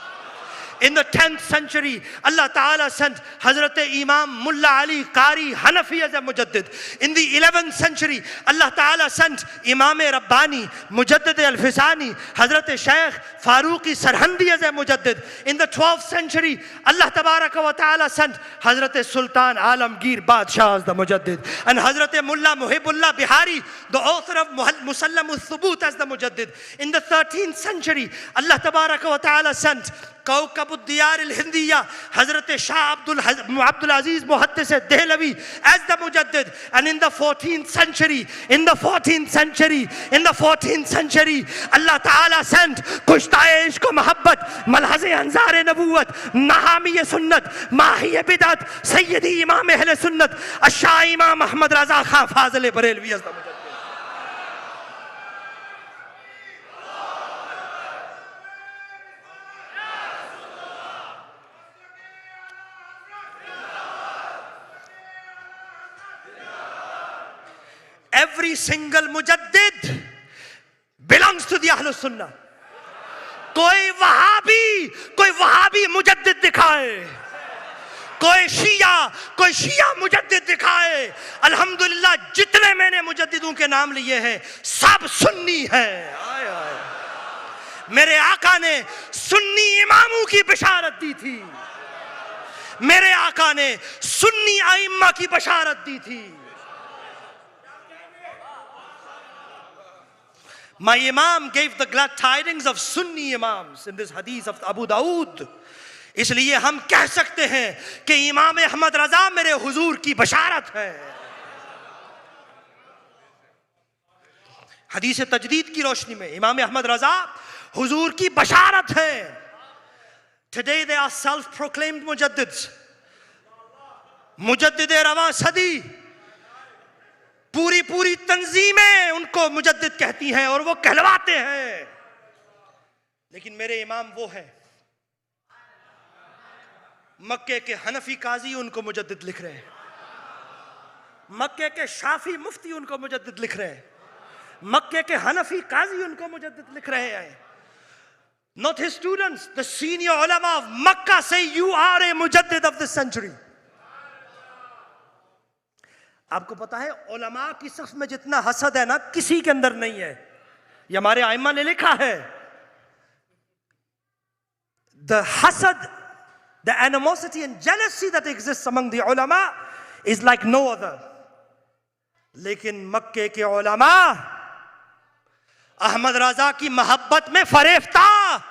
In the 10th century, Allah Ta'ala sent Hazrat Imam Mullah Ali Qari Hanafi as a Mujaddid. In the 11th century, Allah Ta'ala sent Imam Rabbani, Mujaddid Al-Fisani, Hazrat Shaykh Faruqi Sarhandi as a Mujaddid. In the 12th century, Allah Tabaraka wa Ta'ala sent Hazrat Sultan Alamgir Badshah as the Mujaddid. And Hazrat Mullah Muhibullah Bihari, the author of Musallam al-Thubut as the Mujaddid. In the 13th century, Allah Tabaraka wa Ta'ala sent Kawkab al-Diyar al-Hindiya, Hazrat Shah Abdul Aziz Muhaddis Dehlavi as the Mujaddid. And in the 14th century, Allah Ta'ala sent Kushta-e Ishq wa Muhabbat, Malhaz-e Anzar-e Nabuwat, Nahami-e Sunnat, Mahi-e Bidat, Sayyidi Imam Ahl Sunnat, Shah Imam Ahmad Raza Khan Fazil Barelvi as the Mujaddid. Every single Mujaddid belongs to the Ahlus Sunnah. कोई वहाबी मुजद्दिद दिखाए, कोई शिया मुजद्दिद दिखाए. अल्हम्दुलिल्लाह जितने मैंने मुजद्दिदों के नाम लिए हैं सब सुन्नी हैं. मेरे आका ने सुन्नी इमामों की बशारत दी थी. मेरे आका ने सुन्नी आइम्मा की बशारत दी थी. My Imam gave the glad tidings of Sunni Imams in this hadith of Abu Dawood. इसलिए हम कह सकते हैं कि इमाम अहमद रजा मेरे हुजूर की बशारत है. हदीस तजदीद की रोशनी में इमाम अहमद रजा हुजूर की बशारत है. Today they are self-proclaimed mujaddids. मुजद्दिद रवा सदी. पूरी तंजीमें उनको मुजद्दिद कहती हैं और वो कहलवाते हैं. लेकिन मेरे इमाम वो हैं. मक्के के हनफी काजी उनको मुजद्दिद लिख रहे हैं. मक्के के शाफी मुफ्ती उनको मुजद्दिद लिख रहे हैं. मक्के के हनफी काजी उनको मुजद्दिद लिख रहे हैं. Not his students, the senior ulama of Makkah say you are a mujaddid of this century. आपको पता है उलमा की सफ में जितना हसद है ना किसी के अंदर नहीं है. ये हमारे आइम्मा ने लिखा है. The hasad, the animosity and jealousy that exists among the ulama is like no other. लेकिन मक्के के उलमा अहमद रजा की मोहब्बत में फरेफ्ता.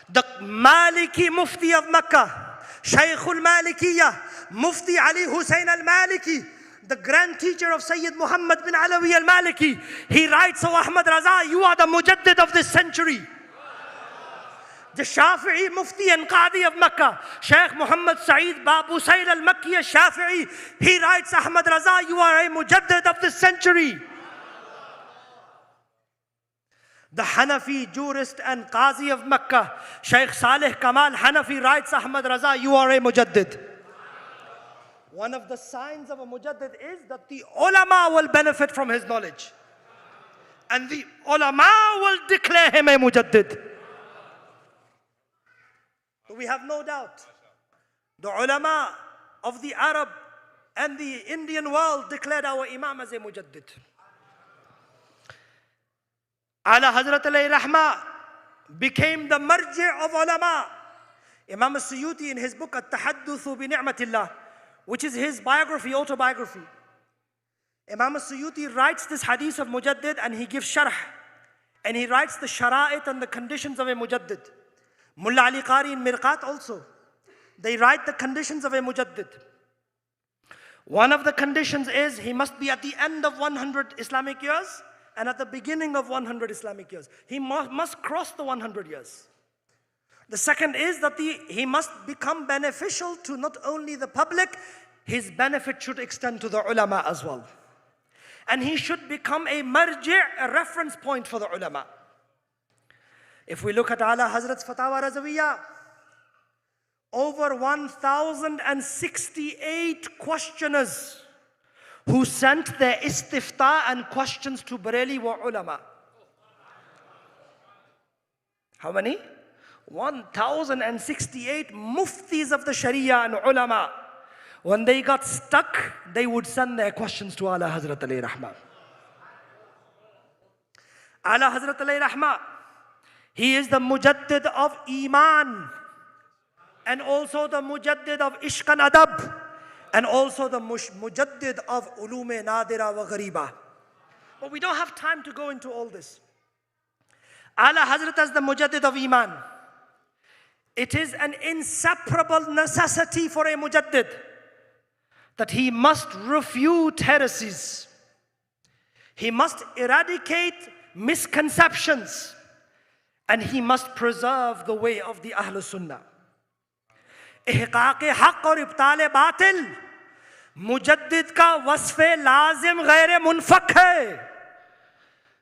The Maliki Mufti of Makkah, Shaykhul Malikiyah, Mufti Ali Hussain al-Maliki, the grand teacher of Sayyid Muhammad bin Alawi al-Maliki, he writes, "Oh Ahmad Raza, you are the mujaddid of this century." The Shafi'i Mufti and Qadi of Makkah, Shaykh Muhammad Sa'id Babu Sayyid al-Makki al-Shafi'i, he writes, "Ahmad Raza, you are a mujaddid of this century." The Hanafi jurist and Qazi of Makkah, Shaykh Saleh Kamal Hanafi writes, "Ahmad Raza, you are a mujaddid." One of the signs of a mujaddid is that the ulama will benefit from his knowledge. And the ulama will declare him a mujaddid. So we have no doubt. The ulama of the Arab and the Indian world declared our Imam as a mujaddid. Ala Hazrat alayhi Rahma became the marji' of ulama. Imam al-Suyuti in his book At-Tahadduthu bi Ni'matillah, which is his biography, autobiography, Imam Suyuti writes this hadith of Mujaddid and he gives sharh. And he writes the shara'it and the conditions of a Mujaddid. Mullah Ali Qari in Mirqat also. They write the conditions of a Mujaddid. One of the conditions is he must be at the end of 100 Islamic years and at the beginning of 100 Islamic years. He must cross the 100 years. The second is that he must become beneficial to not only the public, his benefit should extend to the ulama as well. And he should become a marji', a reference point for the ulama. If we look at Ala Hazrat's Fatawa Razawiyah, over 1,068 questioners who sent their istifta and questions to Bareilly were ulama. How many? 1,068 muftis of the Sharia and ulama. When they got stuck, they would send their questions to Ala Hazrat alayhi rahmah. Ala Hazrat alayhi rahmah, he is the mujaddid of Iman, and also the mujaddid of Ishq and Adab, and also the mujaddid of Ulum-e Nadira wa Ghariba. But we don't have time to go into all this. Ala Hazrat as the mujaddid of Iman. It is an inseparable necessity for a mujaddid that he must refute heresies. He must eradicate misconceptions. And he must preserve the way of the Ahl Sunnah. Ihqaq-e haqq aur ibtal-e batil, mujaddid ka wasf-e lazim ghair munfak hai.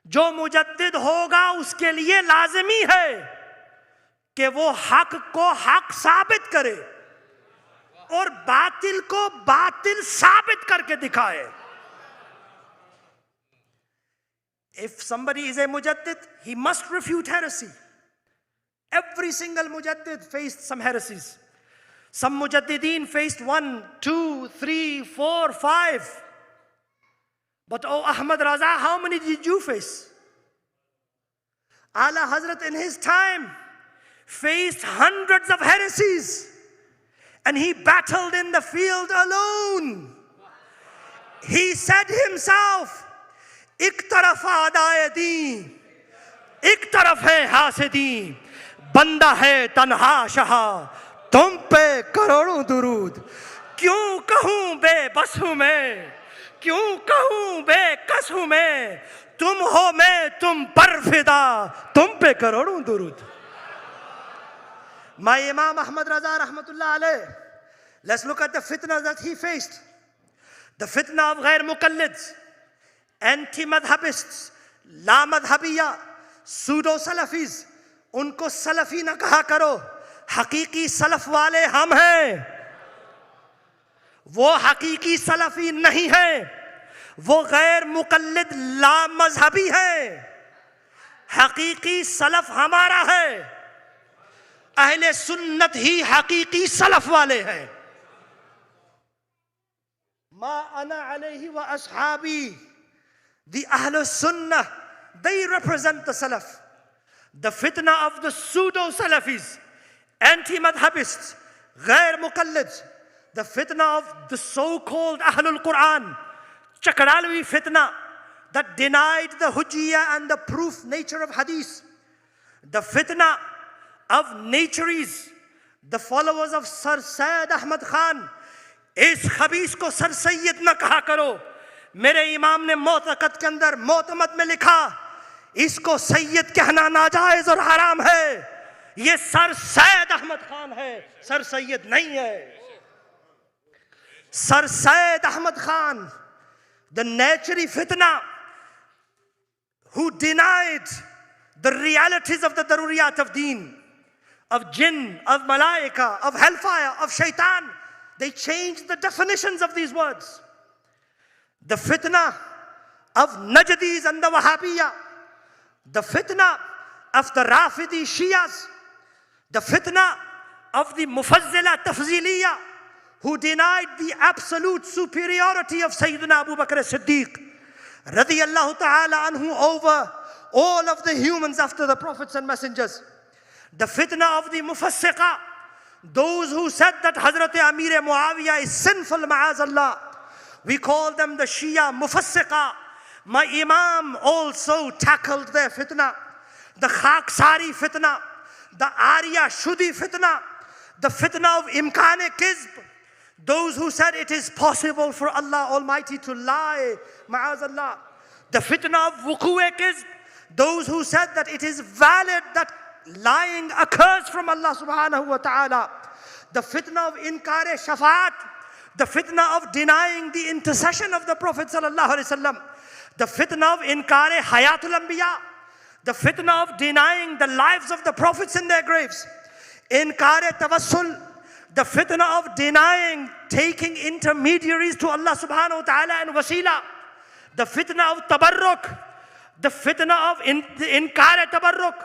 Jo mujaddid hoga uske liye lazimi hai कि वो हक को हक साबित करे और बातिल को बातिल साबित करके दिखाए. If somebody is a mujaddid, he must refute heresy. Every single mujaddid faced some heresies. Some mujaddideen faced 1, 2, 3, 4, 5. But oh Ahmad Raza, how many did you face? Ala Hazrat in his time faced hundreds of heresies, and he battled in the field alone. He said himself, "Ik taraf aadaye deen, ik taraf hai hasideen, banda hai tanha shaha, tum pe karodon durud. Kyun kahun bebas hu main, kyun kahun bekas hu main, tum ho main tum par fida, tum pe karodon durud." My Imam Ahmad Raza rahmatullah alayh, let's look at the fitna that he faced. The fitna of ghair muqallids, anti-madhabists, la madhabiyya, pseudo-salafis. Unko salafi na kaha karo, haqiqi salaf wale hum hain. वो हकीकी Salafi नहीं है, वो गैर मुकल्लिद ला मजहबी है. हकीकी self हमारा है. अहले सुन्नत ही हकीकी सलफ वाले हैं. मा ana alayhi wa ashabi, the Ahl Sunnah, they represent the Salaf. The fitna of the pseudo-Salafis, anti-madhabists, ghair muqallids, the fitna of the so-called Ahlul Quran, Chakralwi fitna that denied the hujjiyah and the proof nature of hadith, the fitna of naturies, the followers of Sir Sayyid Ahmad Khan. इस खबीस को sir Syed न कहा करो. मेरे इमाम ने मोतक़द के अंदर मोतमद में लिखा, इसको सैयद कहना नाजायज और हराम है. ये सर सैयद अहमद खान है, सर सैयद नहीं है. Sir Syed Ahmad Khan, the natural fitna, who denied the realities of the daruriyat of deen, of jinn, of malaika, of hellfire, of shaitan. They changed the definitions of these words. The fitna of Najdis and the Wahhabiyya, the fitna of the Rafidi Shias, the fitna of the Mufazzila Tafziliya, who denied the absolute superiority of Sayyidina Abu Bakr as-Siddiq radiyallahu ta'ala anhu over all of the humans after the prophets and messengers. The fitna of the Mufassiqa, those who said that Hazrat Amir Muawiyah is sinful, ma'azallah, We call them the Shia Mufassiqa. My Imam also tackled their fitna. The Khaksari fitna, the Arya Shudi fitna, the fitna of Imkane Kizb. Those who said it is possible for Allah Almighty to lie, ma'azallah. The fitna of Wuku'e Kizb. Those who said that it is valid that lying occurs from Allah subhanahu wa ta'ala. The fitna of Inkare Shafaat. The fitna of denying the intercession of the Prophet sallallahu alaihi wasallam. The fitna of Inkare Hayatul Anbiya. The fitna of denying the lives of the prophets in their graves. Inkare Tawassul. The fitna of denying taking intermediaries to Allah subhanahu wa ta'ala and wasila. The fitna of Tabarruk. The fitna of Inkare Tabarruk.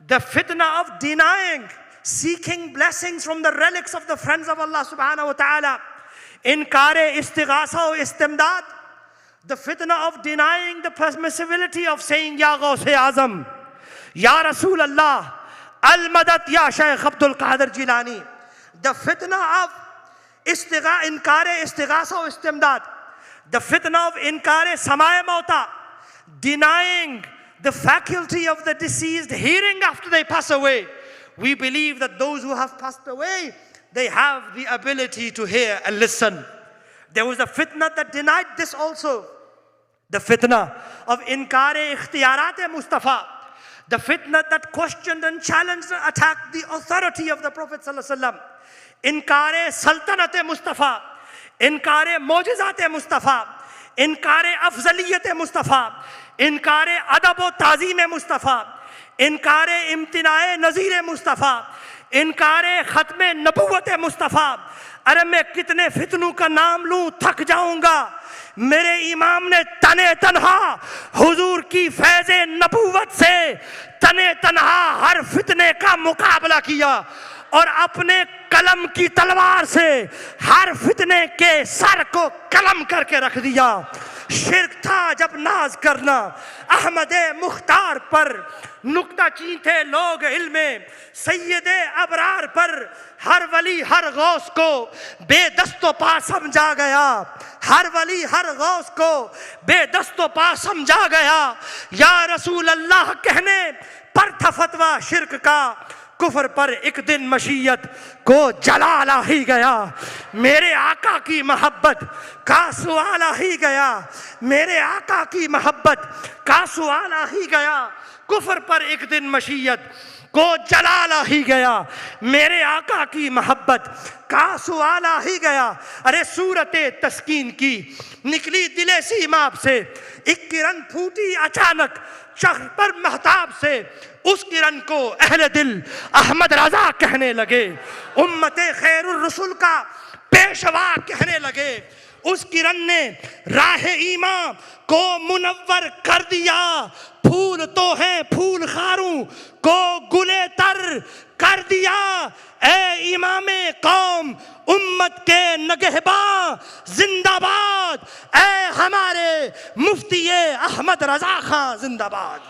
The fitna of denying seeking blessings from the relics of the friends of Allah subhanahu wa ta'ala. Inkare Istighasa or Istimdad. The fitna of denying the permissibility of saying Ya Ghaus-e Azam, Ya Rasul Allah, Al-Madad Ya Shaykh Abdul Qadir Jilani. The fitna of Inkare Istighasa or Istimdad. The fitna of Inkare Samaya Mauta, denying the faculty of the deceased hearing after they pass away. We believe that those who have passed away, they have the ability to hear and listen. There was a fitna that denied this also. The fitna of Inkare Ikhtiyarat Mustafa. The fitna that questioned and challenged and attacked the authority of the Prophet sallallahu alaihi wasallam. Inkare Sultanat Mustafa. Inkare Mojizat Mustafa. Inkare Afzaliyat Mustafa. Inkare Adab o Tazim Mustafa. Inkare Imtinae Nazir Mustafa. Inkare Khatme Nabuwat Mustafa. अरे मैं कितने फितनों का नाम लूं थक जाऊंगा. मेरे इमाम ने तने तन्हा हुजूर की फैज़े नबूवत से तने तन्हा हर फितने का मुकाबला किया और अपने कलम की तलवार से हर फितने के सर को कलम करके रख दिया. शिर्क था जब नाज करना अहमदे मुख्तार पर, नुक्ताचीन थे लोग इल्मे सैयदे अबरार पर. हर वली हर गौस को बेदस्तो पा समझा गया. हर वली हर गौस को बेदस्तो पा समझा गया. या रसूल अल्लाह कहने पर था फतवा शिर्क का. कुफर पर एक दिन मशीयत को जलाल आ ही गया. मेरे आका की मोहब्बत का सवाल आ ही गया. मेरे आका की मोहब्बत का सवाल आ ही गया. कुफर पर एक दिन मशीयत को जलाल आ ही गया. मेरे आका की मोहब्बत का सवाल आ ही गया. अरे सूरते तस्कीन की निकली दिले सीमाब से. एक किरण फूटी अचानक शख्र पर महताब से. उस किरण को अहले दिल अहमद रजा कहने लगे. उम्मते खैरुर रसूल का पेशवा कहने लगे. उस किरण ने राह ईमान को मुनव्वर कर दिया. फूल तो हैं फूल खारों को गुले तर कर दिया. ए इमामे कौम उम्मत के नगहबान जिंदाबाद. ए हमारे मुफ्ती अहमद रजा खां जिंदाबाद.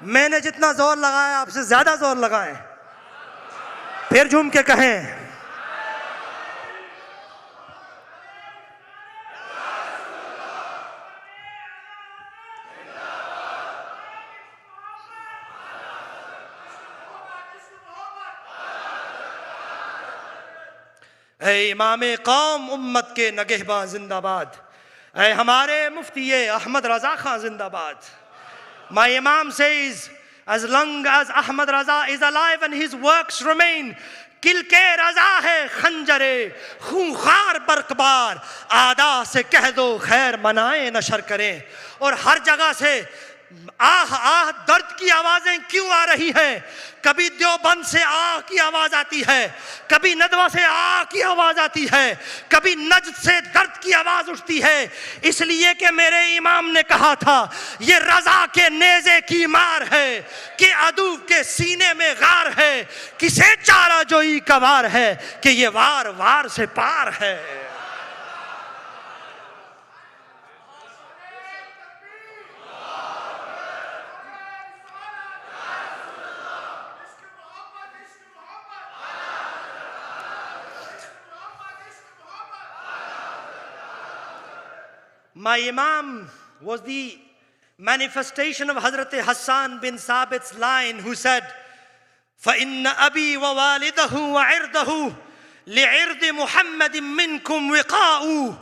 मैंने जितना जोर लगाया आपसे ज्यादा जोर लगाएं. फिर झूम के कहें ऐ इमामे कौम उम्मत के नगहबान जिंदाबाद. ऐ हमारे मुफ्ती अहमद रजा खां जिंदाबाद. My Imam says, as long as Ahmad Raza is alive and his works remain, किलके रजा है खंजरे खूंखार बरकबार. आदा से कह दो खैर मनाए नशर करें. और हर जगह से आह आह दर्द की आवाजें क्यों आ रही हैं. कभी देवबंद से आह की आवाज आती है, कभी नदवा से आह की आवाज आती है, कभी नज्द से दर्द की आवाज उठती है. इसलिए कि मेरे इमाम ने कहा था ये रजा के नेज़े की मार है कि अदू के सीने में गार है. किसे चारा जोई का वार है कि ये वार वार से पार है. My Imam was the manifestation of Hazrat Hassan bin Sabit's line, who said, فَإِنَّ أَبِي وَوَالِدَهُ وَعِرْضَهُ لِعِرْضِ مُحَمَّدٍ مِّنْكُمْ وِقَاءُ.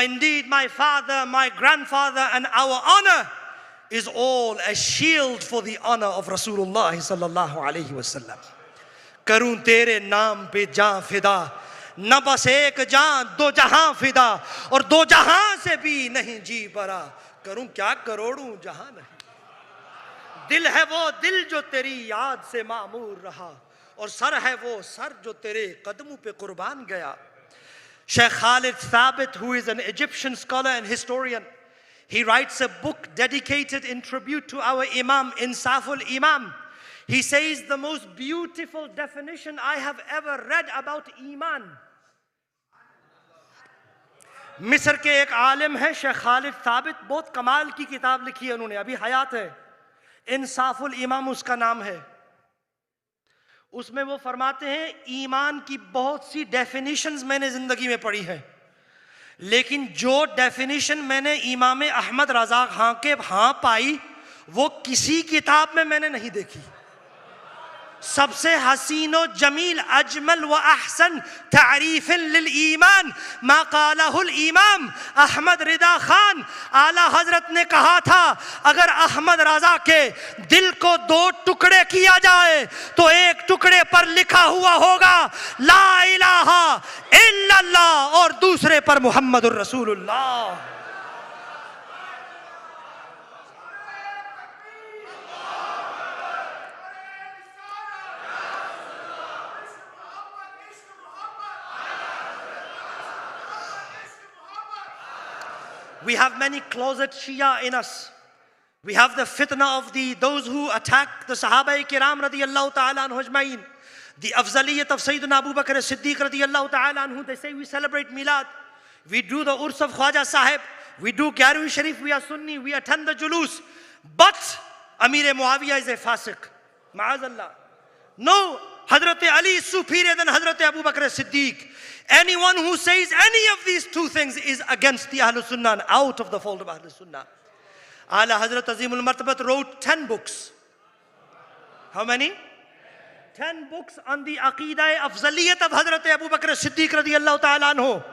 Indeed, my father, my grandfather, and our honor is all a shield for the honor of Rasulullah sallallahu alayhi wasallam. Karun tere naam pe jaan fida, na bas ek jaan do jahan fida, aur do jahan se bhi nahi ji bara. Karun kya karodon jahan nahi. दिल है वो दिल जो तेरी याद से मामूर रहा, और सर है वो सर जो तेरे कदमों पे कुर्बान गया. Sheikh Khalid Thabit, who is an Egyptian scholar and historian, he writes a book dedicated in tribute to our Imam, Insaful Imam. He says the most beautiful definition I have ever read about Iman. मिस्र के एक आलिम है शेख खालिद साबित, बहुत कमाल की किताब लिखी है उन्होंने, अभी हयात है, इंसाफुल इमाम उसका नाम है. उसमें वो फरमाते हैं ईमान की बहुत सी डेफिनेशंस मैंने जिंदगी में पढ़ी हैं, लेकिन जो डेफिनेशन मैंने इमाम अहमद रज़ा खां के हाँ पाई वो किसी किताब में मैंने नहीं देखी. सबसे हसीनो जमील अजमल व अहसन तारीफन लिल ईमान मा क़ालहुल इमाम अहमद रिदा खान. आला हजरत ने कहा था अगर अहमद रज़ा के दिल को दो टुकड़े किया जाए तो एक टुकड़े पर लिखा हुआ होगा ला इलाहा इल्लल्लाह और दूसरे पर मुहम्मदुर रसूलुल्लाह. We have many closet Shia in us. We have the fitna of those who attack the Sahaba Kiram radiyallahu ta'ala anhu ajma'in. The afzaliyat of Sayyidina Abu Bakr as-Siddiq radiyallahu ta'ala anhu. They say we celebrate Milad. We do the Urs of Khwaja Sahib. We do Gyarwi Sharif. We are Sunni. We attend the Julus. But Amir Muawiyah is a fasiq. Ma'azallah. No, Hazrat Ali is superior than Hazrat Abu Bakr as-Siddiq. Anyone who says any of these two things is against the Ahlul Sunnah and out of the fold of Ahlul Sunnah. Ala Hazrat Azimul Martabat wrote 10 books. How many? 10 books on the Aqidah Afzaliyat of Hazrat Abu Bakr as-Siddiq radiyallahu ta'ala anhu,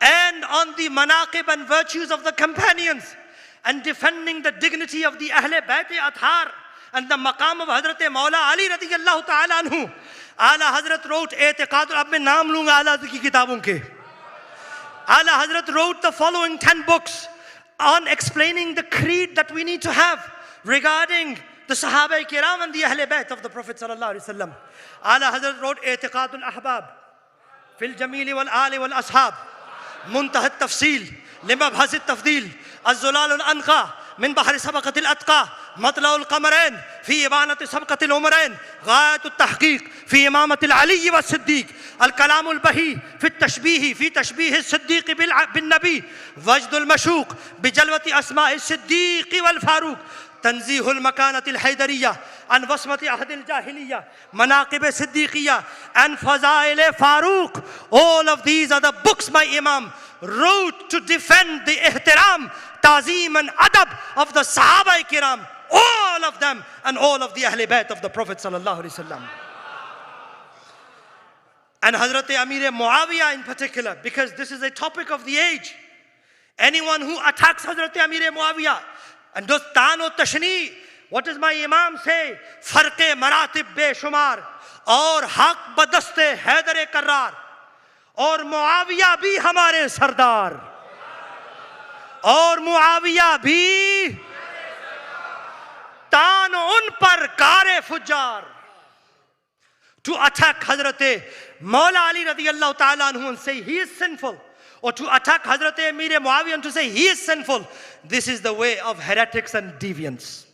and on the manaqib and virtues of the companions, and defending the dignity of the Ahle Bayt Athar and the maqam of Hazrat Maula Ali radiyallahu ta'ala anhu. Ala Hazrat wrote I'tiqadul, ab main naam lunga Ala ki kitabon ke. Ala Hazrat wrote the following 10 books on explaining the creed that we need to have regarding the Sahaba Kiram and the Ahle Bayt of the Prophet sallallahu alaihi wasallam. Ala Hazrat wrote I'tiqadul Ahbab fil Jamili wal Ali wal Ashab, Muntaha at-Tafsil limabhas at-Tafdil, Az-Zulal al-Anqa من بحر سبقة الأتقى، مطلع القمرين في إبانة سبقة العمرين، غاية التحقيق في إمامة العلي والصديق، الكلام البهي في التشبيه في تشبيه الصديق بالنبي، وجد المشوق بجلوة أسماء الصديق والفاروق، تنزيه المكانة الحيدرية عن وصمة عهد الجاهلية، مناقب الصديقية and فضائل فاروق. All of these are the books my Imam wrote to defend the ihtiram, ta'zeem and adab of the Sahaba Kiram, all of them, and all of the Ahle Bayt of the Prophet sallallahu alaihi wasallam. And Hazrat Amir Muawiyah in particular, because this is a topic of the age. Anyone who attacks Hazrat Amir Muawiyah and does Tan o Tashni, what does my Imam say? Farqe maratib beshumar aur haq badaste Haidar Karrar और मुआविया भी हमारे सरदार, और मुआविया भी तान उन पर कारे फुजार. To attack Hazrat Maula Ali radiyallahu ta'ala anhu and say he is sinful, or to attack Hazrat Amir Muawiyah and to say he is sinful, this is the way of heretics and deviants.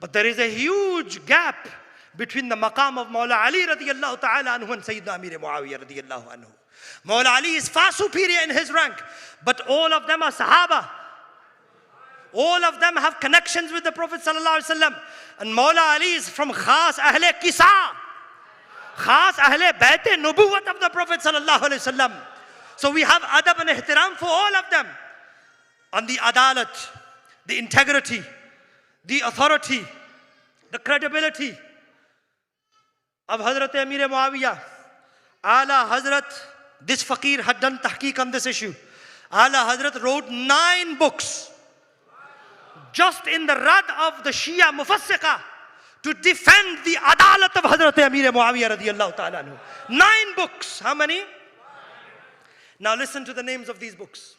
But there is a huge gap between the maqam of Maula Ali radiyallahu ta'ala anhu and Sayyidina Amir Muawiyah radiyallahu anhu. Maula Ali is far superior in his rank, but all of them are Sahaba. All of them have connections with the Prophet sallallahu alaihi wasallam. And Maula Ali is from Khas Ahle Kisa, Khas Ahle Bayt Nubuwat of the Prophet sallallahu alaihi wasallam. So we have adab and ihtiram for all of them. on the adalat, the integrity, the authority, the credibility of Hazrat Amir Muawiyah. Ala Hazrat, this faqir had done tahqiq on this issue. Ala Hazrat wrote 9 books just in the rad of the Shia Mufassiqa to defend the adalat of Hazrat Amir Muawiyah radiyallahu ta'ala anhu. 9 books. How many? Now listen to the names of these books.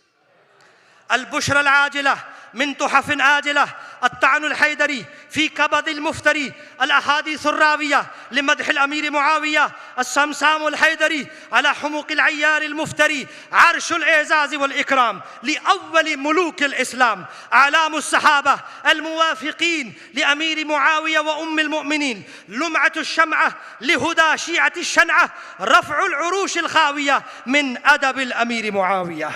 البشرى العاجلة من تحف آجلة الطعن الحيدري في كبد المفتري الأحاديث الراوية لمدح الأمير معاوية السمسام الحيدري على حموق العيار المفتري عرش الإعزاز والإكرام لأول ملوك الإسلام أعلام الصحابة الموافقين لأمير معاوية وأم المؤمنين لمعة الشمعة لهدى شيعة الشنعة رفع العروش الخاوية من أدب الأمير معاوية.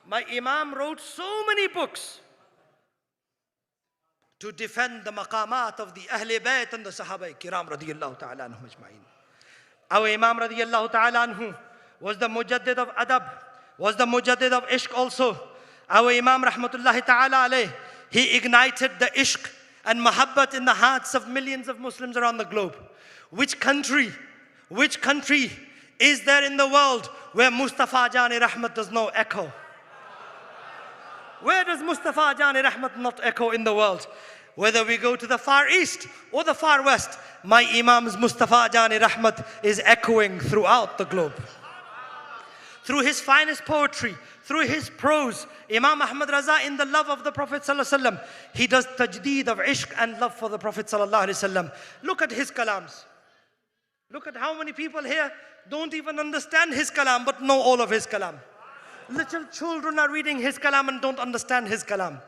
My Imam wrote so many books to defend the maqamat of the Ahl Bayt and the Sahaba Kiram radiyallahu ta'ala anhum ajma'in. Our Imam radiyallahu ta'ala anhu was the mujaddid of adab, was the mujaddid of ishq also. Our Imam rahmatullahi ta'ala alayh, he ignited the ishq and mahabbat in the hearts of millions of Muslims around the globe. Which country is there in the world where Mustafa Jan-e Rahmat does not echo? Where does Mustafa Jan-e Rahmat not echo in the world? Whether we go to the Far East or the Far West, my Imam's Mustafa Jan-e Rahmat is echoing throughout the globe. Through his finest poetry, through his prose, Imam Ahmad Raza, in the love of the Prophet ﷺ, he does tajdeed of ishq and love for the Prophet ﷺ. Look at his kalams. Look at how many people here don't even understand his kalam but know all of his kalam. Little children are reading his kalam and don't understand his kalam.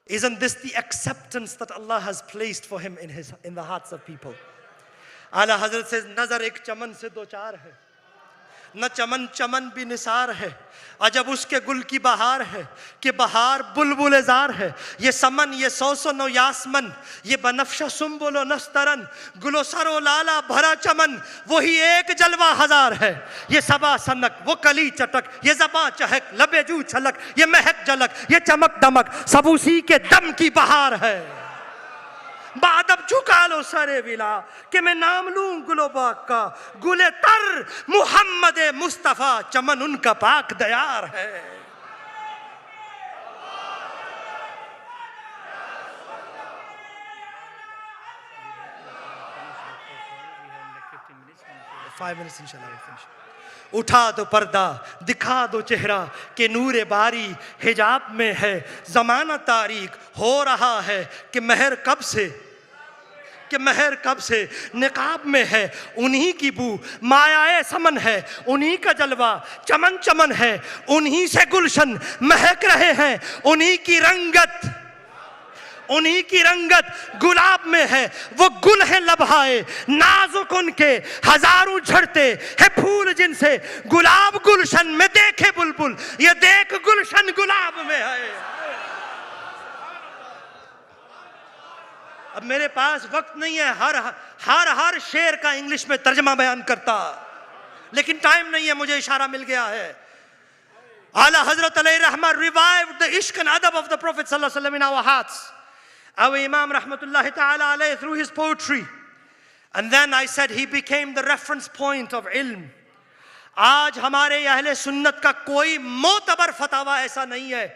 Isn't this the acceptance that Allah has placed for him in the hearts of people? Ala Hazrat says, Nazar ek chaman se do char hai. Na chaman chaman bhi nisar hai. अजब उसके गुल की बहार है कि बहार बुलबुल jar है ये समन ये सौसो नो यासमन ये बनफ्शा सुम्बुलो नस्तरन गुलो सरो लाला भरा चमन वही एक जलवा हजार है ये सबा सनक वो कली चटक ये ज़बां चहक लबे जू छलक ये महक जलक ये चमक दमक सब उसी के दम की बहार है बादब झुका लो सरे विला कि मैं नाम लूं गुलोबाग का गुले तर मुहम्मद मुस्तफा चमन उनका पाक दयार है. उठा दो पर्दा दिखा दो चेहरा कि नूरे बारी हिजाब में है ज़माना तारीख हो रहा है कि महर कब से निकाब में है उन्हीं की बू मायाए समन है उन्हीं का जलवा चमन चमन है उन्हीं से गुलशन महक रहे हैं उन्हीं की रंगत गुलाब में है वो गुल है लबहाए नाजुक उनके हजारों झड़ते हैं फूल जिनसे गुलाब गुलशन में देखे बुलबुल ये देख गुलशन गुलाब में है. अब मेरे पास वक्त नहीं है हर शेर का इंग्लिश में तर्जमा बयान करता लेकिन टाइम नहीं है मुझे इशारा मिल गया है. आला हजरत अलैहि रहमा revived the ishq and adab of the Prophet sallallahu alaihi wasallam in our hearts. Our Imam rahmatullahi ta'ala alayhi through his poetry. And then I said he became the reference point of ilm. आज हमारे अहले सुन्नत का कोई मोतबर फतावा ऐसा नहीं है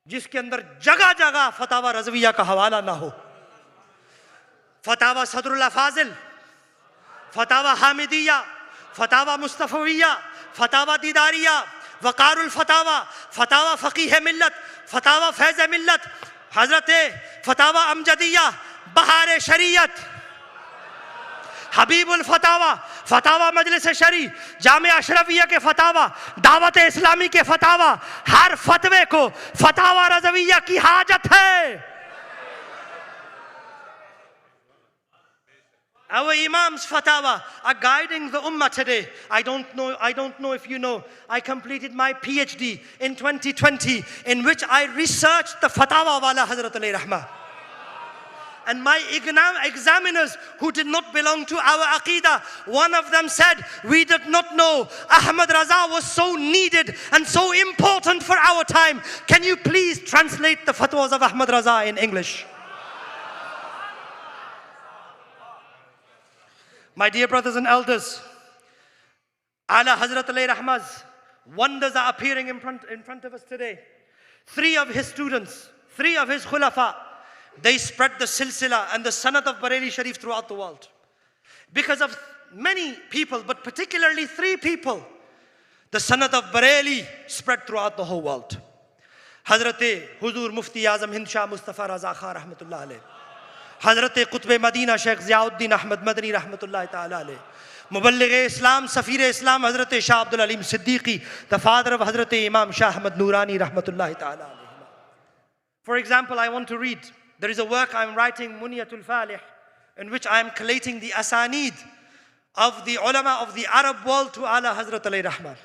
जिसके अंदर जगह जगह फतावा रज़विया का हवाला ना हो. फतावा सदरुल अफाजिल, फतावा हामिदिया, फतावा मुस्तफविया, फतावा दीदारिया, वकारुल फतावा, फतावा फ़क़ीह मिल्लत, फतावा फैज़ मिल्लत, हज़रत फतावा अमजदिया, बहार शरीयत, हबीबुल फतावा, फतावा मजलिस शरी, जामे अशरफिया के फतावा, दावत इस्लामी के फतावा, हर फतवे को फतावा रज़विया की हाजत है. Our Imam's fatawa are guiding the ummah today. I don't know if you know, I completed my PhD in 2020 in which I researched the fatawa wala Hazrat alayhi rahmah. and my examiners who did not belong to our Aqidah, one of them said, we did not know Ahmad Raza was so needed and so important for our time. Can you please translate the fatwas of Ahmad Raza in English? My dear brothers and elders, Ala Hazrat Alayhi Rahma's wonders are appearing in front of us today. 3 of his students, 3 of his khulafa, they spread the silsila and the sanad of Bareilly Sharif throughout the world. Because of many people, but particularly 3 people, the sanad of Bareilly spread throughout the whole world. Hazrat Huzur Mufti Azam Hind Shah Mustafa Raza Khan Rahmatullah Alayh, Hazrat Qutb Madina Sheikh Ziauddin Ahmad Madani Rahmatullah Ta'ala Alayh, Muballigh Islam, Safir Islam, Hazrat Shah Abdul Alim Siddiqui, the father of Hazrat Imam Shah Ahmad Nurani Rahmatullahi Ta'ala alayhi. For example, I want to read, there is a work I'm writing, Muniyatul Falih, in which I am collating the asanid of the ulama of the Arab world to Ala Hazrat Alayhi Rahman.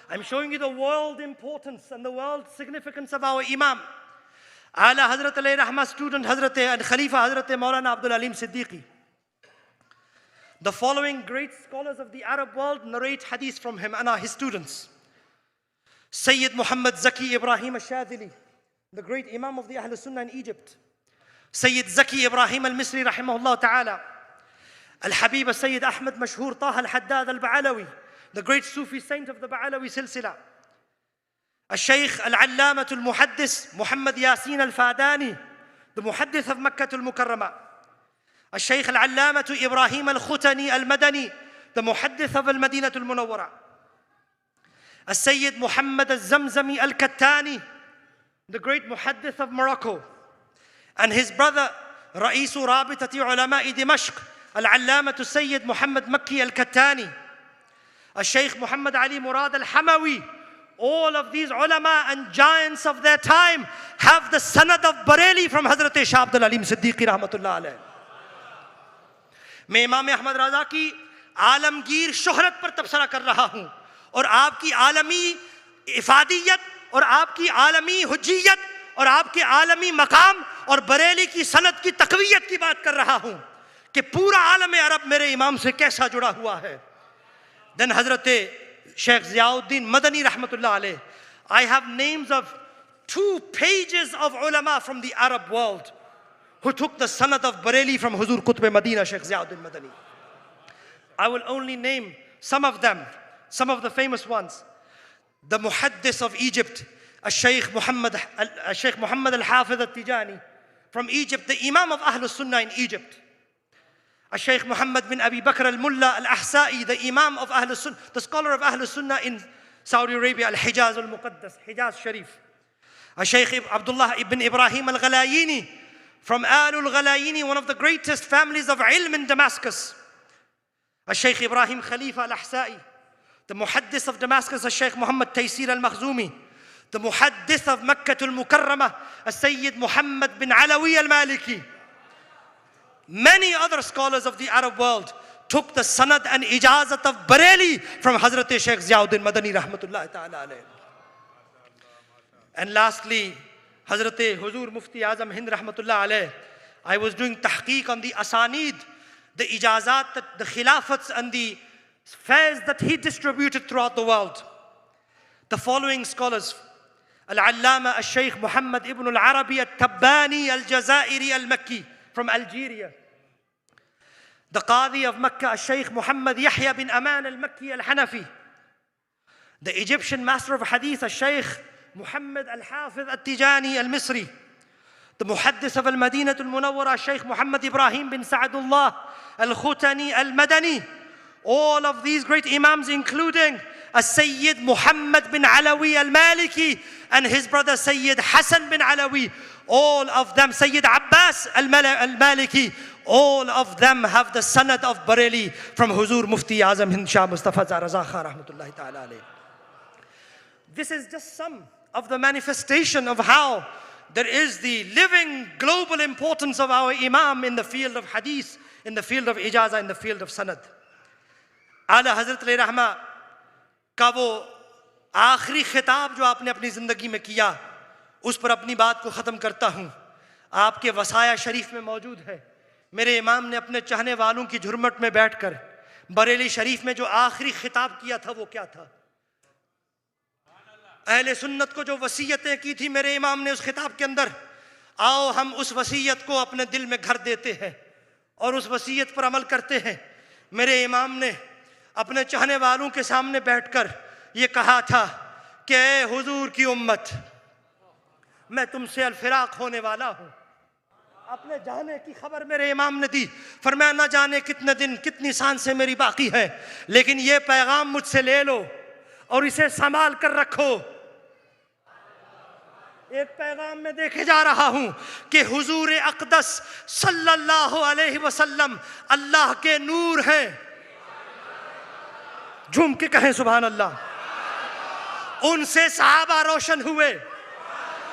I'm showing you the world importance and the world significance of our Imam. Ala Hazrat Alayhi Rahman's student, Hazrat and Khalifa Hazrat Maulana Abdul Alim Siddiqui. The following great scholars of the Arab world narrate hadith from him and are his students. Sayyid Muhammad Zaki Ibrahim al-Shadhili, the great Imam of the Ahl Sunnah in Egypt. Sayyid Zaki Ibrahim al-Misri rahimahullah ta'ala. Al-Habib Sayyid Ahmad Mashhur Taha al-Haddad al-Ba'alawi, the great Sufi saint of the Ba'alawi silsila. Al-Shaykh al-Allamat al-Muhaddis Muhammad Yasin al-Fadani, the Muhaddith of Makkah al-Mukarramah. الشيخ العلامة إبراهيم الختني المدني, the muhaddith of المدينة المنورة. السيد محمد الزمزمي الكتاني, the great muhaddith of Morocco. And his brother رئيس رابطة علماء دمشق العلامة السيد محمد مكي الكتاني. الشيخ محمد علي مراد الحموي. All of these ulama and giants of their time have the sanad of Bareilly from Hazrat Shah Abdul Alim Siddiqui rahmatullah alayh. मैं इमाम अहमद रज़ा की आलमगीर शोहरत पर तबसरा कर रहा हूँ और आपकी आलमी इफादियत और आपकी आलमी हुज्जियत और आपके आलमी मकाम और बरेली की सनद की तकवीयत की बात कर रहा हूँ कि पूरा आलम अरब मेरे इमाम से कैसा जुड़ा हुआ है. Then Hazrat Sheikh Ziauddin Madani rahmatullah alayh, I have names of 2 pages of ulama from the Arab world who took the sanad of Bareilly from Huzur Qutb Madina Sheikh Ziauddin Madani. I will only name some of them, some of the famous ones. The Muhaddis of Egypt, Sheikh Muhammad al-Hafiz al-Tijani from Egypt, the Imam of Ahl Sunnah in Egypt. Sheikh Muhammad bin Abi Bakr al-Mulla al-Ahsa'i, the Imam of Ahl Sunnah, the scholar of Ahl Sunnah in Saudi Arabia, al-Hijaz al-Muqaddas, Hijaz Sharif. Sheikh Abdullah ibn Ibrahim al-Ghalayini from Alul Ghalayini, one of the greatest families of ilm in Damascus. Sheikh Ibrahim Khalifa al-Ahsa'i, the Muhaddis of Damascus, Sheikh Muhammad Taysir al-Makhzumi, the Muhaddis of Makkah al-Mukarramah, Sayyid Muhammad bin Alawi al-Maliki. Many other scholars of the Arab world took the sanad and ijazat of Bareilly from Hazrat Sheikh Ziauddin Madani rahmatullah ta'ala alayh. And lastly, Hazrat Huzur Mufti Azam Hind rahmatullah alayh, I was doing tahqiq on the asanid, the ijazat, the khilafats and the fairs that he distributed throughout the world. The following scholars: Al-Allama al-Shaykh Muhammad ibn al-Arabi al-Tabbani al-Jazairi al-Makki from Algeria. The Qadi of Makkah, al-Shaykh Muhammad Yahya bin Aman al-Makki al-Hanafi. The Egyptian master of hadith, al-Shaykh Muhammad al-Hafiz al-Tijani al-Misri. The Muhaddis of al-Madinah al-Munawwara, Shaykh Muhammad Ibrahim bin Sa'adullah al-Khutani al-Madani. All of these great imams, including Sayyid Muhammad bin Alawi al-Maliki and his brother Sayyid Hassan bin Alawi, all of them, Sayyid Abbas al-Maliki, all of them have the sanad of Bareilly from Huzur Mufti Azam Hind Shah Mustafa Raza Khan rahmatullahi ta'ala alayh. This is just some of the manifestation of how there is the living global importance of our Imam in the field of hadith, in the field of ijazah, in the field of sanad. Ala Hazrat Alayhi Rahma का वो आखिरी खिताब जो आपने अपनी जिंदगी में किया, उस पर अपनी बात को खत्म करता हूँ. आपके वसाया शरीफ में मौजूद है। मेरे इमाम ने अपने चाहने वालों की झुरमट में बैठकर बरेली शरीफ में जो आखिरी खिताब किया था वो क्या था? अहले सुन्नत को जो वसीयतें की थी मेरे इमाम ने उस खिताब के अंदर, आओ हम उस वसीयत को अपने दिल में घर देते हैं और उस वसीयत पर अमल करते हैं। मेरे इमाम ने अपने चाहने वालों के सामने बैठकर ये कहा था कि ए हुजूर की उम्मत, मैं तुमसे अलफिराक होने वाला हूँ। अपने जाने की खबर मेरे इमाम ने दी, फरमाया ना जाने कितने दिन कितनी सांसें मेरी बाकी है, लेकिन ये पैगाम मुझसे ले लो और इसे संभाल कर रखो। एक पैगाम में देखे जा रहा हूं कि हुजूर अक़दस सल्लल्लाहु अलैहि वसल्लम अल्लाह के नूर हैं। झूम के कहें सुभान अल्लाह। उनसे सहाबा रोशन हुए,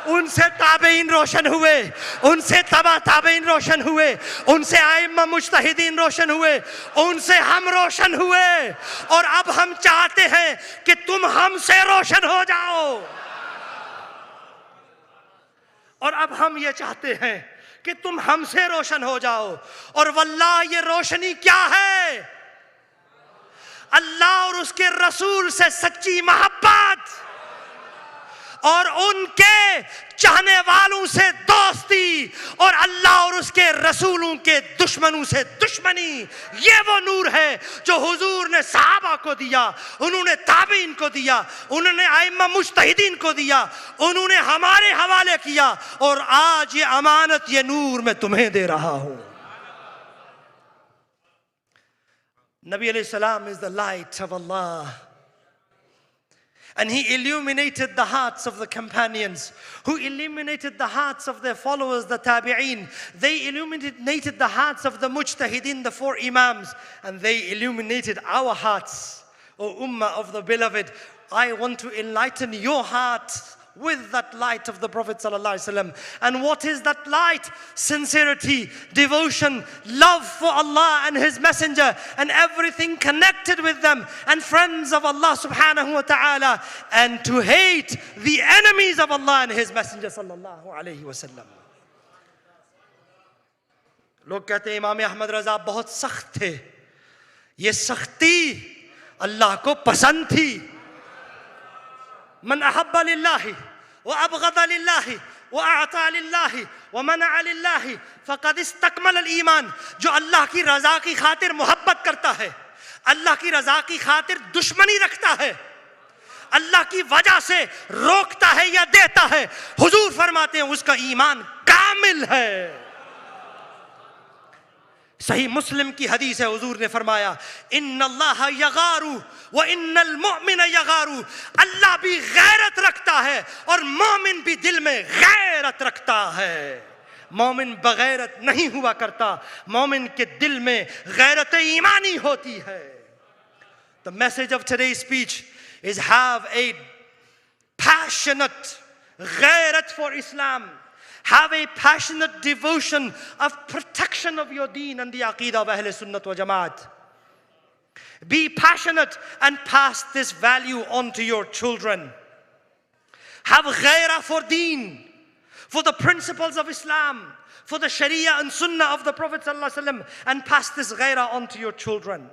उनसे ताबईन रोशन हुए, उनसे तबा ताबईन रोशन हुए, उनसे आइम्मा मुज्तहिदीन रोशन हुए, उनसे हम रोशन हुए। और अब हम चाहते हैं कि तुम हमसे रोशन हो जाओ। और अब हम ये चाहते हैं कि तुम हमसे रोशन हो जाओ। और वल्लाह ये रोशनी क्या है? अल्लाह और उसके रसूल से सच्ची मोहब्बत और उनके चाहने वालों से दोस्ती और अल्लाह और उसके रसूलों के दुश्मनों से दुश्मनी। ये वो नूर है जो हुजूर ने सहाबा को दिया, उन्होंने ताबीन को दिया, उन्होंने आइम्मा मुज्तहिदीन को दिया, उन्होंने हमारे हवाले किया। और आज ये अमानत, ये नूर मैं तुम्हें दे रहा हूं। नबी अलैहिस्सलाम is the light of Allah. And he illuminated the hearts of the companions, who illuminated the hearts of their followers, the tabi'een. They illuminated the hearts of the mujtahideen, the 4 imams, and they illuminated our hearts. O ummah of the beloved, I want to enlighten your heart with that light of the Prophet ﷺ. And what is that light? Sincerity, devotion, love for Allah and His Messenger and everything connected with them, and friends of Allah subhanahu wa ta'ala, and to hate the enemies of Allah and His Messenger sallallahu alayhi wa sallam. लोग कहते हैं इमाम अहमद रज़ा बहुत सख्त थे। ये सख्ती अल्लाह को पसंद थी। मन अहब्बा लिल्लाहि व अबग़दा लिल्लाहि व अअता लिल्लाहि व मनअ लिल्लाहि फ़क़द इस्तकमल अल ईमान। जो अल्लाह की रज़ा की खातिर मोहब्बत करता है, अल्लाह की रज़ा की खातिर दुश्मनी रखता है, अल्लाह की वजह से रोकता है या देता है, हुजूर फरमाते हैं उसका ईमान कामिल है। सही मुस्लिम की हदीस है, हुजूर ने फरमाया इन्नल्लाह यगारू व इन्नल मुमिन यगारू। अल्लाह भी गैरत रखता है और मोमिन भी दिल में गैरत रखता है। मोमिन बगैरत नहीं हुआ करता, मोमिन के दिल में गैरत ईमानी होती है। The message of today's speech is have a passionate gairat for Islam. Have a passionate devotion of protection of your deen and the aqeedah of Ahl Sunnat wa Jamaat. Be passionate and pass this value on to your children. Have ghairah for deen, for the principles of Islam, for the Sharia and Sunnah of the Prophet ﷺ, and pass this ghairah on to your children.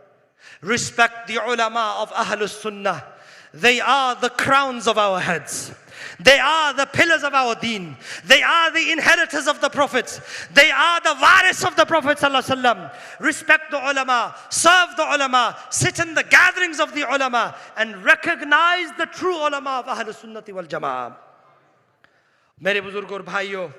Respect the ulama of Ahlus Sunnah. They are the crowns of our heads. They are the pillars of our deen. They are the inheritors of the prophets. They are the waris of the Prophet ﷺ. Respect the ulama, serve the ulama, sit in the gatherings of the ulama, and recognize the true ulama of Ahlus Sunnati wal Jama'ah. मेरे बुजुर्ग और भाइयों,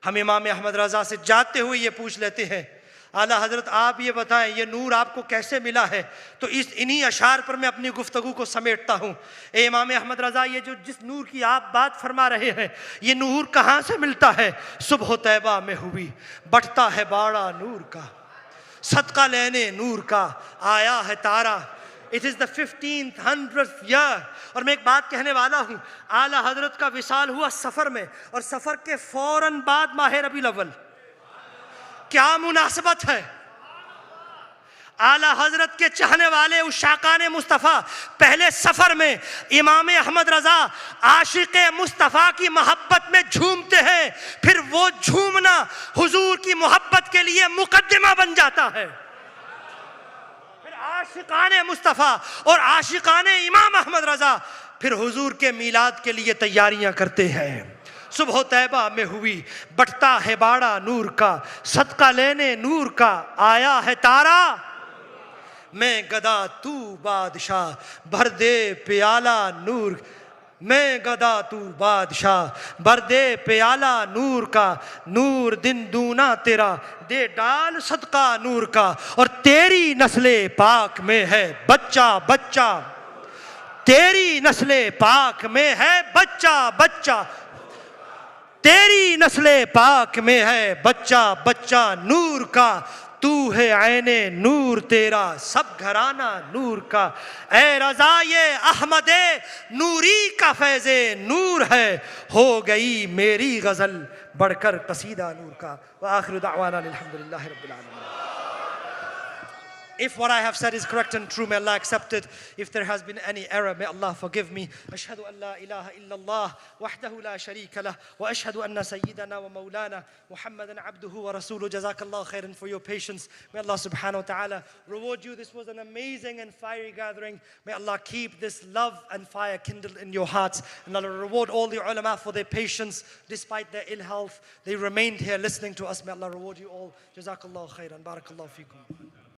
हम इमाम अहमद रज़ा से जाते हुए ये पूछ लेते हैं, आला हजरत आप ये बताएं ये नूर आपको कैसे मिला है? तो इन्हीं अशार पर मैं अपनी गुफ्तगू को समेटता हूँ। ए इमाम अहमद रज़ा, ये जो जिस नूर की आप बात फरमा रहे हैं, ये नूर कहाँ से मिलता है? सुबह तैबा में हुई बटता है बाड़ा नूर का, सदका लेने नूर का आया है तारा। It is the 1500th year। और मैं एक बात कहने वाला हूँ, आला हजरत का विसाल हुआ सफ़र में, और सफ़र के फौरन बाद माह रबीउल अव्वल। क्या मुनासिबत है? आला हजरत के चाहने वाले उस शाकान मुस्तफ़ा पहले सफर में इमाम अहमद रजा आशिक मुस्तफ़ा की मोहब्बत में झूमते हैं, फिर वो झूमना हुजूर की मोहब्बत के लिए मुकद्दमा बन जाता है। फिर आशिकान मुस्तफ़ा और आशिकान इमाम अहमद रजा फिर हुजूर के मीलाद के लिए तैयारियां करते हैं। सुबह तैबा में हुई बटता है बाड़ा नूर का, सदका लेने नूर का आया है तारा। मैं गदा तू बादशाह, भर दे प्याला नूर, मैं गदा तू बादशाह, भर दे प्याला नूर का, नूर दिन दूना तेरा, दे डाल सदका नूर का। और तेरी नस्ले पाक में है बच्चा बच्चा, तेरी नस्ले पाक में है बच्चा बच्चा, तेरी नस्ले पाक में है बच्चा बच्चा नूर का। तू है ऐने नूर तेरा, सब घराना नूर का। ए रज़ा ये अहमदे नूरी का फैज़े नूर है, हो गई मेरी गज़ल बढ़कर कसीदा नूर का। व आखिरु दावाना अल्हम्दुलिल्लाहि रब्बिल आलमीन। If what I have said is correct and true, may Allah accept it. If there has been any error, may Allah forgive me. Ashhadu an la ilaha illallah wahdahu la sharika lah wa ashhadu anna sayyidana wa maulana Muhammadan abduhu wa rasuluhu. Jazakallah khairan for your patience. May Allah subhanahu wa ta'ala reward you. This was an amazing and fiery gathering. May Allah keep this love and fire kindled in your hearts. And Allah reward all the ulama for their patience despite their ill health. They remained here listening to us. May Allah reward you all. Jazakallah khairan. Barakallahu feekum.